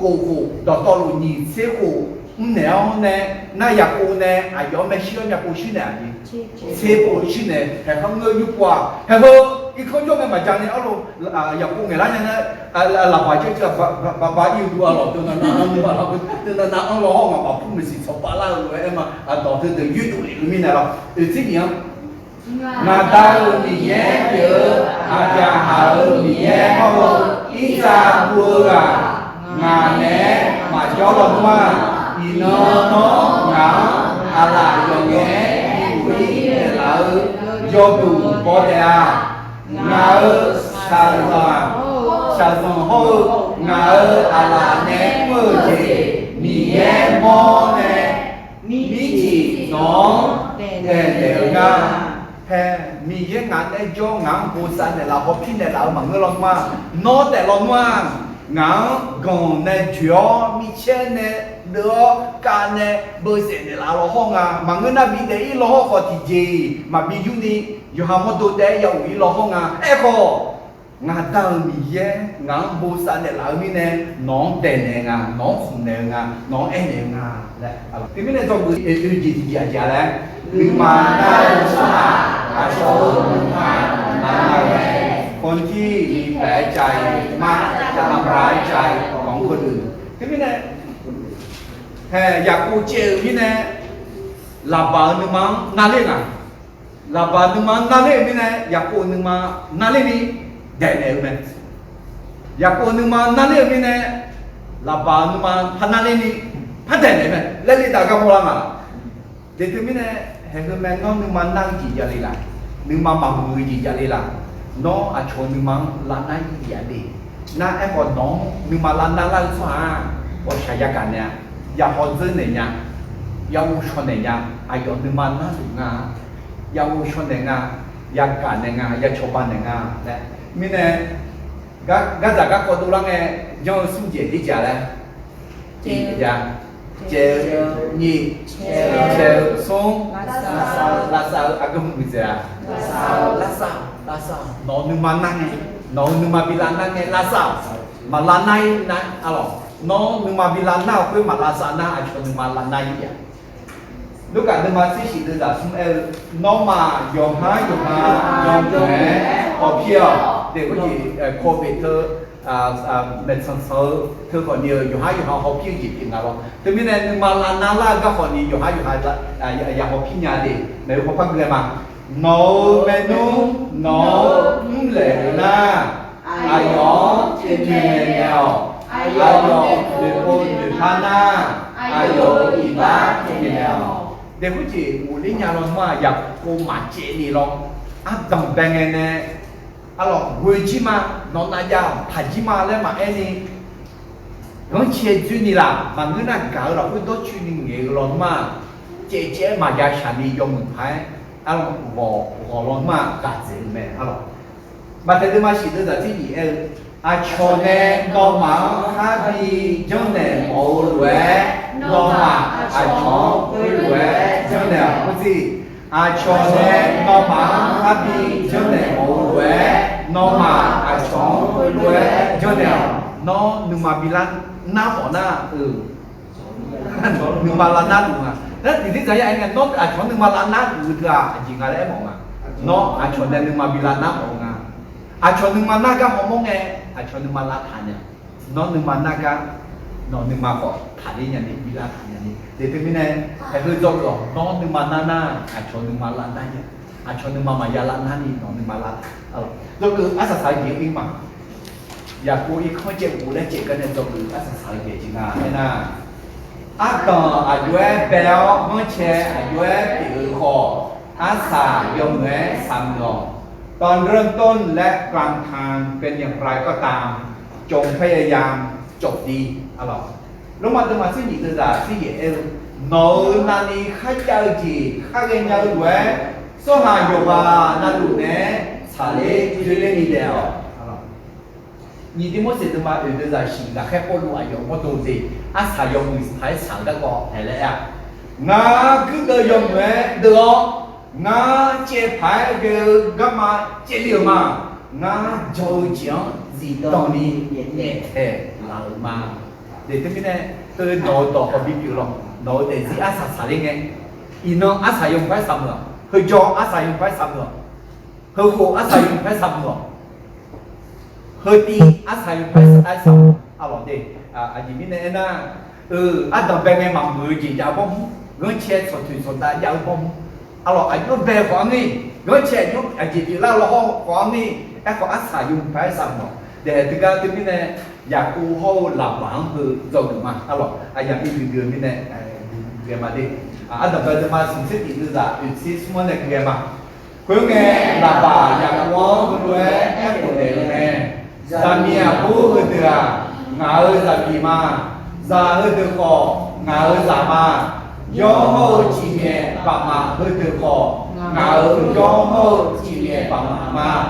cô đó to luôn ni sẽ cô nẻo nè na nhà cô nè ai giống mẹ xíu nhà cô xíu nè thế bộ chuyện này hay không ngờ như quả hay hơn cái con nhóc mà chẳng này alo nhập cô người lái này là phải chơi bà yêu đùa alo từ nó alo mà bảo phụ mình chỉ sống ba la rồi em mà đầu tư từ dưới tụi mình này là từ thế gì không mà ta thì nhé nhớ già hở thì nhé mau ít ra vừa mà nè mà cho lòng mà thì nó ngã là rồi nhé do đủ có thể ngờ sao hô ngờ là ném mơ gì mi em mò nè mi chỉ nó để nga he mi yên ngắn để cho ngắn bù san để là hộp pin để là mà ngơ lòng mà nó để lòng mà ngắn còn nè chúa mi chen nè đứa cả nè bơi xe để là lo hong mà ngơ na bị để lo hong có thì gì mà bị du đi dù ham một đồ để yêu ý lo hong echo ngà tao mi ye ngắn bù san để là mi nè nó để nè nó không nè nó em nè đấy thì mình này trong cái gì thì gì đấy nhưng mà ta sao choคนที่มีแผลใจมักจะทำร้ายใจของคนอื่นที่นี่นะอยากกูเจอที่นี่ลาบานึมังนาเล่งลาบานึมังนาเล่งนี่นะอยากกูนึมังนาเล่งนี่เด่นเลยไหมอยากกูนึมังนาเล่งนี่นะลาบานึมังพันนาเล่งนี่พันเด่นเลยไหมเล่นนี่ตากระโปรงอ่ะเดี๋ยวที่นี่นะเห็นไหมน้องนึมังนั่งจีจารีละนึมังมามือจีจารีละnó cho nhưng mà là nãy gì đi na em còn nó nhưng mà là nãy là sao có sai giá cả nè giờ họ dân này nha giờ u cho này nha ai có nhưng mà nó đúng à giờ u cho này nha giá cả này nha giờ cho bán này nha đấy mình này các giá các con tu lăng nghe do số tiền đi trả đấy chị dạ chế nhị chế sông là sao à cái gì à là sao nó nhưng mà năng nó nhưng mà bị năng nghe là sao mà là này này alo nó nhưng mà bị nào quên mà là sao na cho nhưng mà là này vậy lúc cả nhưng mà chỉ được là chúng em nó mà dùng thế ở kia để có gì covid thơ mình sản xuất thơ còn nhiều dùng học kia gì thì nào thế nên là nhưng mà là các còn nhiều dùng là học kia nhà đi nếu không phát người mà nó menu nó lệ na ai đó trên nghèo ai đó để cô để tha na ai đó đi bác trên nghèo để có chị một lý nhà lòng mà gặp cô mà chế đi lòng áp đồng bèn này nè alors vui chi mà nó là giàu thà chi mà lên mà em đi nó chế chuyện đi là mà người nào cả là cái đó chuyện đi nghề lòng mà chế mà gia sản đi dùng mình phải alors vò lòng mà cả gì mẹ alors mà thế mà chỉ là cái gì em cho nên nó mà ha đi cho nên mồ lúa nó mà cho lúa cho nên cái gì cho nên nó mà ha đi cho nên mồ lúa nó mà cho lúa cho nên nó nhưng mà bị lan na bỏ na nhưng mà lan na đúng à đấy thì cái anh nghe nó cho nhưng mà lan na đúng à chỉ ngay đấy mong à nó cho nên nhưng mà bị lan na mong à cho nhưng mà na cái mong nghe cho nhưng mà lan thản nhỉ nó nhưng mà na cái nó nhưng mà có thản đi nhỉ bị lan thản nhỉ để từ bên này cái hơi rộng rồi nó nhưng mà na cho nhưng mà lan na nhỉ cho nên mà gia lan hắn đi nó nên mà là rồi cứ ác sai gì đi mà ya cô ý không chịu bù lên chỉ cái này rồi cứ ác sai gì chỉ là thế nào ác tờ à duy béo mới che à duy bị khổ ác sai dùng nghe sắm rồi ตอนเริ่มต้นและกลางทางเป็นอย่างไรก็ตามจงพยายามจบดีอะไรแล้วมาตัวมาสิ่งนี้จะสิ่งเออโน้นนี่ข้าเจ้าจีข้าเรียนยาวด้วยสหายโยบานั่นดูเนี่ยสาเลจุเลนี่เดียว你的么是他妈有的在新的开火炉啊，用我都是，啊，啥用的还长得高，系嘞呀，那这个用的得哦。 ngã chế phải cái gấp mà chế liều mà ngã trâu chiang gì đó đi nhẹ thế là mà để thế này tôi nói to có biết nhiều lắm nói để gì ác sát đi nghe ino ác sát dùng phải sắm nữa hơi cho ác sát dùng phải sắm nữa hơi khổ ác sát dùng phải sắm nữa hơi đi ác sát dùng phải sắm à bọn đi à gì biết này na ác đồng bên em mà người gì giáo bông người chế sốt thủy sốt đá giáo bông alors anh nó về quán đi nói chuyện nhúc anh chỉ là lo quán đi em có ác xài dùng phải sao mà để từ cái từ này nhà cô hô làm bản từ rồi mà alors anh nhà đi từ này cái mà đi anh đọc cái mà sinh sinh thì là sinh sinh này cái mà cứ nghe là bà nhà cô cứ nói em cũng để nghe gia mía bố hơi từ ngã hơi gia mì mà gia hơi từ cỏ ngã hơi gia mà gió hô chỉ nhẹ và mà hơi từ khổ ngã ở gió hô chỉ nhẹ và mà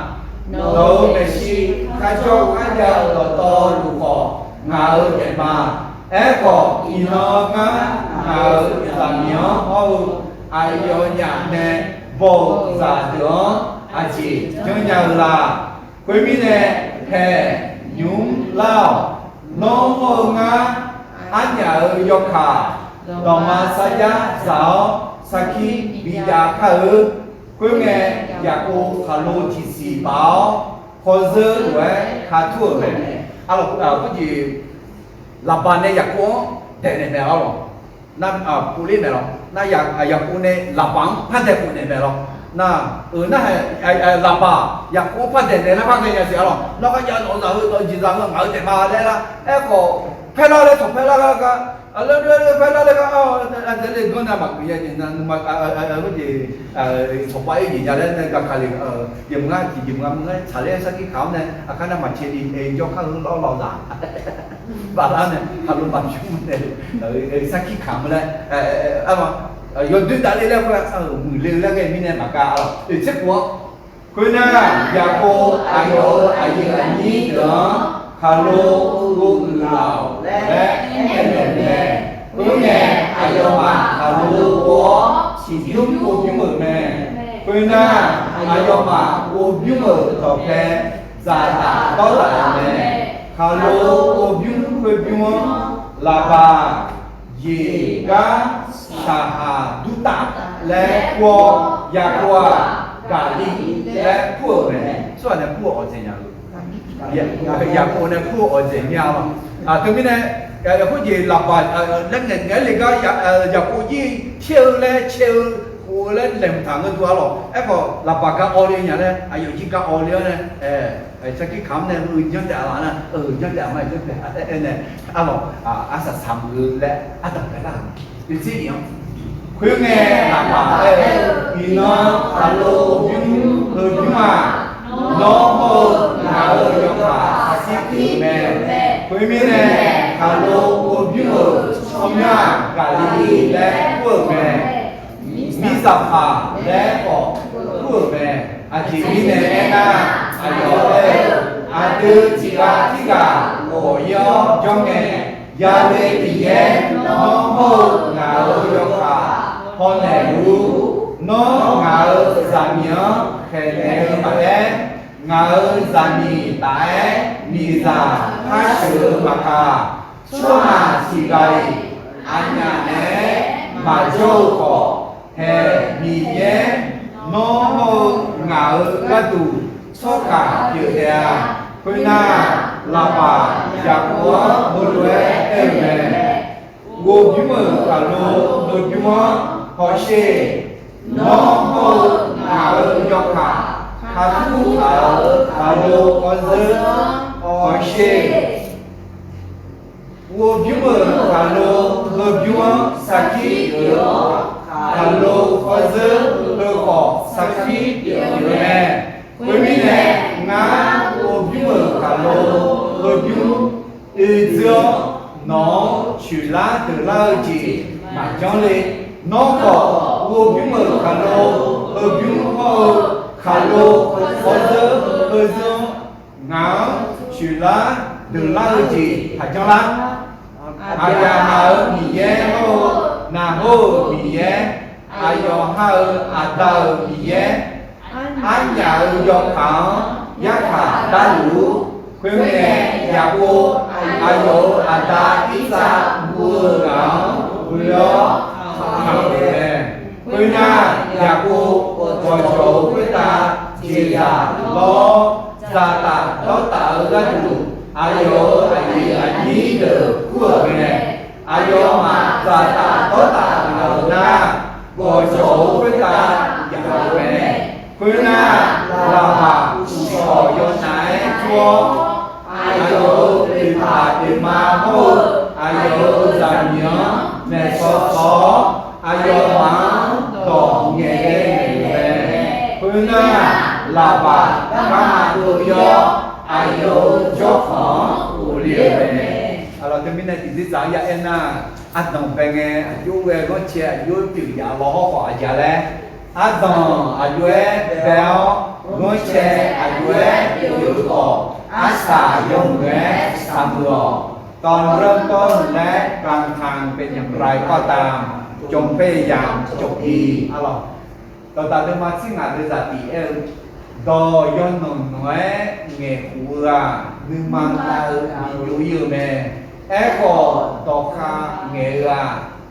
nấu về si khai cho khai giờ ở to đủ khổ ngã ở nhẹ mà é khổ in nó ngã ở làm nhớ hô ai yêu nhà nè vô giả tướng chỉ cho nhà là quý vị nè hè nhúng lao nó hô ngã anh nhà ở gió khả Dhamma saya sao saki bija khử quý nghe nhà cô khá lô chỉ xì báo khó dơ với khá thua về có gì làm bàn này nhà cô để này mẹ không na phụ lý mẹ không na nhà cô này làm bằng phát đề phụ này mẹ không na na làm bà nhà cô phát đề này nó phát cái nhà gì không nó có nhà nó rồi chỉ rằng nó ở để mà đây là em có phải lo đấy không phải lo cái Alah phải là anh sẽ lên con nào mặc gì vậy mà cái gì số bảy gì ra đấy cái cái dùng ngay chỉ dùng ngay xả lên sang cái khảo này cái nào mà chơi đi cho các hướng lo giả và là này hàng luôn bằng chung này sang cái khảo này mà rồi tuyết đã lên là mười lên là cái mình mà cả để xếp quá quên à nhà cô ai đó ai gì anh nhí nữa Hello, good lao, let nè, cứ nghe, ai yêu mà, hello của, chỉ dùng của những người nè, quên na, ai yêu mà, của những người tập thể, giải tạ đó là nè, hello của những người là bà, gì cả, sa hà, du tát, lẽ qua, ya qua, cả đi, lẽ của nè, số này của ở trên nhà luôn. Dạ cô này khu ở trên nhau từ bên này cái gì làm bài lên nền cái gì cái dạ cô gì chiêu cô lên làm thằng cáiตัวหรอไอ้พอlàm bài cái ô liu này ai yêu chỉ cái ô liu này cái cái khám này nhớ đại là nè nhớ đại mà nhớ đại này à sao sắm người lại tập cái nào đi gì nhỉ khuyên nghe làm bài thì nó alo nhưng nhưng mà nó mơ nào ở cả xí mẹ quý mi nè hello cô biết ở trong nhà cả đi lẽ của mẹ mi sập hà lẽ của mẹ chỉ mi nè em đó đây tư chỉ cả ngồi yo trong nghề gia đình thì em nó mơ nào ở cả con này nó ngờ giảm nhớ khen em mà em ngờ giảm nhì tại nhì giả hai chữ mà cả cho mà chỉ gầy anh nhà nè mà dâu cỏ hè nhì nhé nó hô ngờ ra tù cho cả chữ đè quên na là bà giặc của một đứa em nè gồm những mờ cả lô đôi chúng họ xe nó hô ยกขาขาคู่ขาขาโลกอซึออเชวัวบิวขาโลเฮบิวสักทีขาโลกอซึเฮกอสักทีเดียวแม่คุยมีแน่งาวัวบิวขาโลเฮบิวเจ้าน้องชื่อลาเดลาจีมาจังเลยน้องก็วัวบิวขาโลเฮบิวขาโลกอซึเฮเจ้างาชื่อลาเดลาจีมาจังละอายาฮามีเย่โฮนาโฮมีเย่อายอฮาอาดามีเย่อันยายอขายะขาดาลูคุยแม่ยาโวอายออาดาอิซาบัวงาบุยอขาแม่คุยนายาโวโจโจคุยตาจียาลอซาตาลอตาละลูอายออายีอายีเดอกัวแม่อายอมาซาตาลอตาลานาโกโจคุยตายาแม่คุยนาลาบาชอยนายชัวอายอติพาติมาโฮอายอจามียเนซอซออายอมาดอเงเงแม่คุยนาลาบากามาตุยออายอจอขออุเลียแม่Alors termine di disa ya ena adon penge ayu we go che ayu pi ya lo ho fa ja le adon ayu e bel go che ayu e pi ko asa yong we sam lo ตอนเริ่มต้นและกลางทางเป็นอย่างไรก็ตามจงพยายามจบดีalors ตอนตาเดินมาสิ่งอะไรจะดีดอยอนนน้อยเงหัวนึกมันตาอยู่อยู่แม่เอ็กดอกคาเงย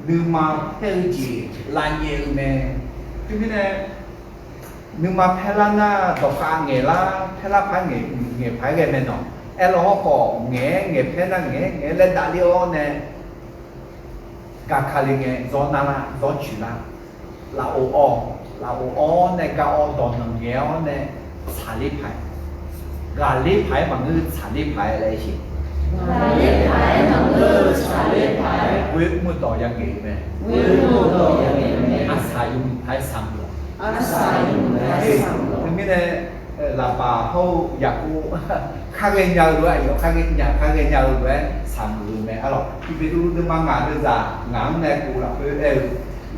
นึกมันเท่จีลายเยแม่ที่นี่เนี่ยนึกมันเพลานาดอกคาเงล่าเพลาพายเงพายเงแม่เนาะเอลฮอกเงเพลาเงเล่นดาลิโอเนี่ยกาคาลิเงจอนาลาจอชิลาลาโอเนี่ยกาอดอนนเงเนี่ย查理牌，查理牌嘛是查理牌来些。
查理牌能够查理牌，
为木道也给咩？
为木道也给咩？
阿查用牌三个。
阿啥用来上
路？对面呢，喇叭后也不，看人家路哎哟，看人家路哎，三路咩？啊咯，伊别都都忙伢子咋，伢们来过了，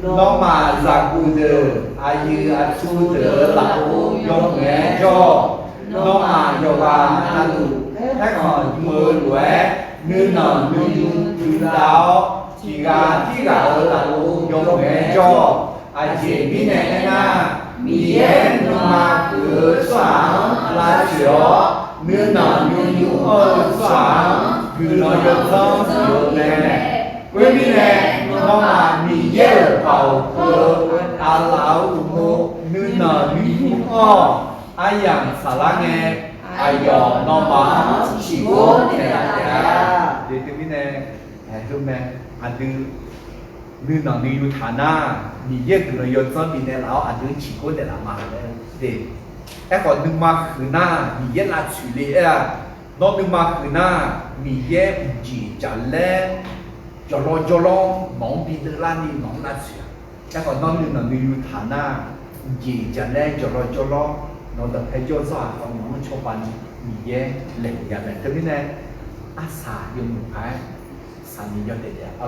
น้องมาจากกูเดออายุอาชูเดอหลักยงแงจอน้องมาโยกานาลูแค่ขอมือหลวยนื้อนอนนื้อยุงยืนดาวที่กาหลักยงแงจออาเจมีแน่น่ามีเย็นมาคือสางลาเฉียวนื้อนอนนื้อยุงสางคือเรายกต้องอยู่แน่เว้ยมีแน่น้องมามีเยอะเป่าเพื่ออาลาวอุโมนื้อนอนนื้อยุงอายังสาระเงอายอน้องมาชิโก้เนี่ยเดี๋ยวมีแน่ดูแม่อันดูนื้อนอนนื้อยุงฐานะมีเยอะคือเรายกต้องมีแน่แล้วอันดูชิโก้เนี่ยละมาเลยเดี๋ยวไอ้คนนึงมาคือหน้ามีเยอะละชุลีน้องนึงมาคือหน้ามีเยอะจีจันเล่จอลน้องปีเตอร์ลานี่น้องนัดเสียแต่ก่อนน้องนึงน่ะมีอยู่ฐานะจีจันเล่จอลน้องแต่ให้โจ้ซ่าของน้องชอบปันมีเยอะเหล่อย่างไรแต่ไม่แน่อาสาอยู่หมู่ไอ้สามียอดเด็ดเอา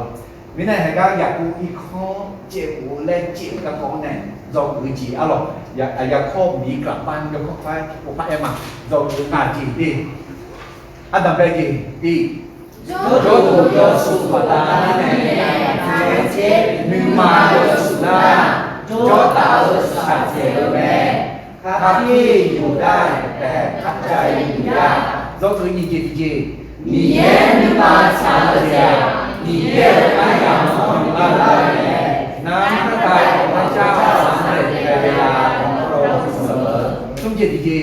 ไม่แน่ให้ก็อยากกูอีกข้อเจ็บหัวเล่นเจ็บกับของเนี่ยเราคือจีเอาหรออยากข้อมีกลับบ้านก็ข้อไปพวกป้าเอ็มอ่ะเราคืองานจีดีอันดับแรกดีJodoh Yosu Padani Nene Numa Yosu Na Jota Saje Me ทักที่อยู่ได้แต่ทักใจอยู่ยากยกตัวอย่างจี你也明白啥子呀你也爱养宠物了นั้นพระทัยของพระเจ้าสำเร็จในเวลาของพระองค์เสมอต้องจี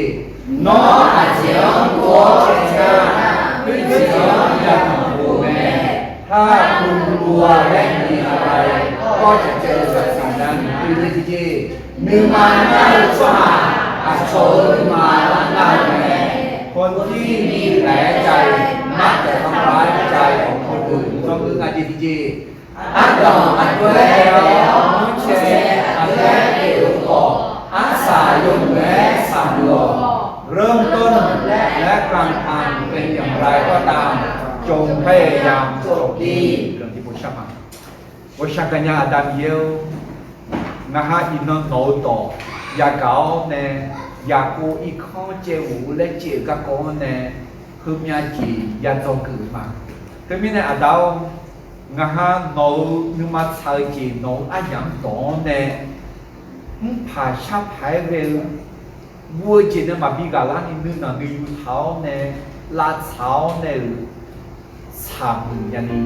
น้ออาเจียงตัวเจียงด้วยเจียงอย่างรู้แม่ถ้าคุณกลัวและมีอะไรก็จะเจอกับสิ่งนั้น ปีเลยทีเจ
นึกมาได้สว่าอาโชนมาละนาแม่
คนที่มีแผลใจมักจะทำร้ายใจของคนอื่นก็คืออาจีทีเจ
อัดดอกอัดแววมุเชอัดแววเอวกออาสายนแวสามหลอ
เริ่มต้นและกลางทางเป็นอย่างไรก็ตามจงพยายามจบดีเรื่องที่ผมชอบมากว่าชักกันยาดำเยวนะฮะอินนโนโตอยากเอาเนี่ยอยากกูอีกข้อเจ้าและเจ้าก็ก้อนเนี่ยคือมีอะไรอยากจะเกิดมาแต่มีเนี่ยอาดาวนะฮะโน้นึกมาใช้จีโน้อายังโตเนี่ยภาษาไทยเวลวัวจีนมาบีกาลานี่นึกนะนึกอยู่เท้าเนี่ยลาเท้าเนี่ยสามอย่างนี้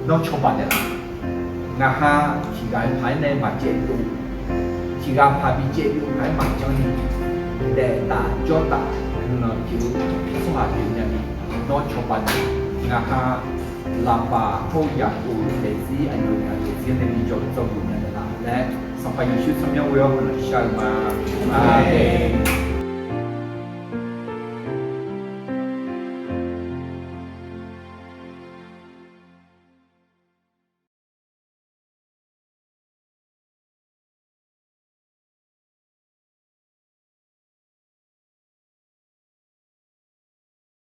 น้องชมบันเนี่ยนะฮะที่การภายในมาเจดูที่การพาบีเจดูภายมาจังนี้แต่ตาจอตาน้องจิ๋วสมาธิอย่างนี้น้องชมบันนะฮะลาบาโคยาตูเลซีอายุเนี่ยเลซีในมีจดจงอยู่เนี่ยนะและสัมพันธ์ชุดสมัยวัยรุ่นชาวมาอาเมน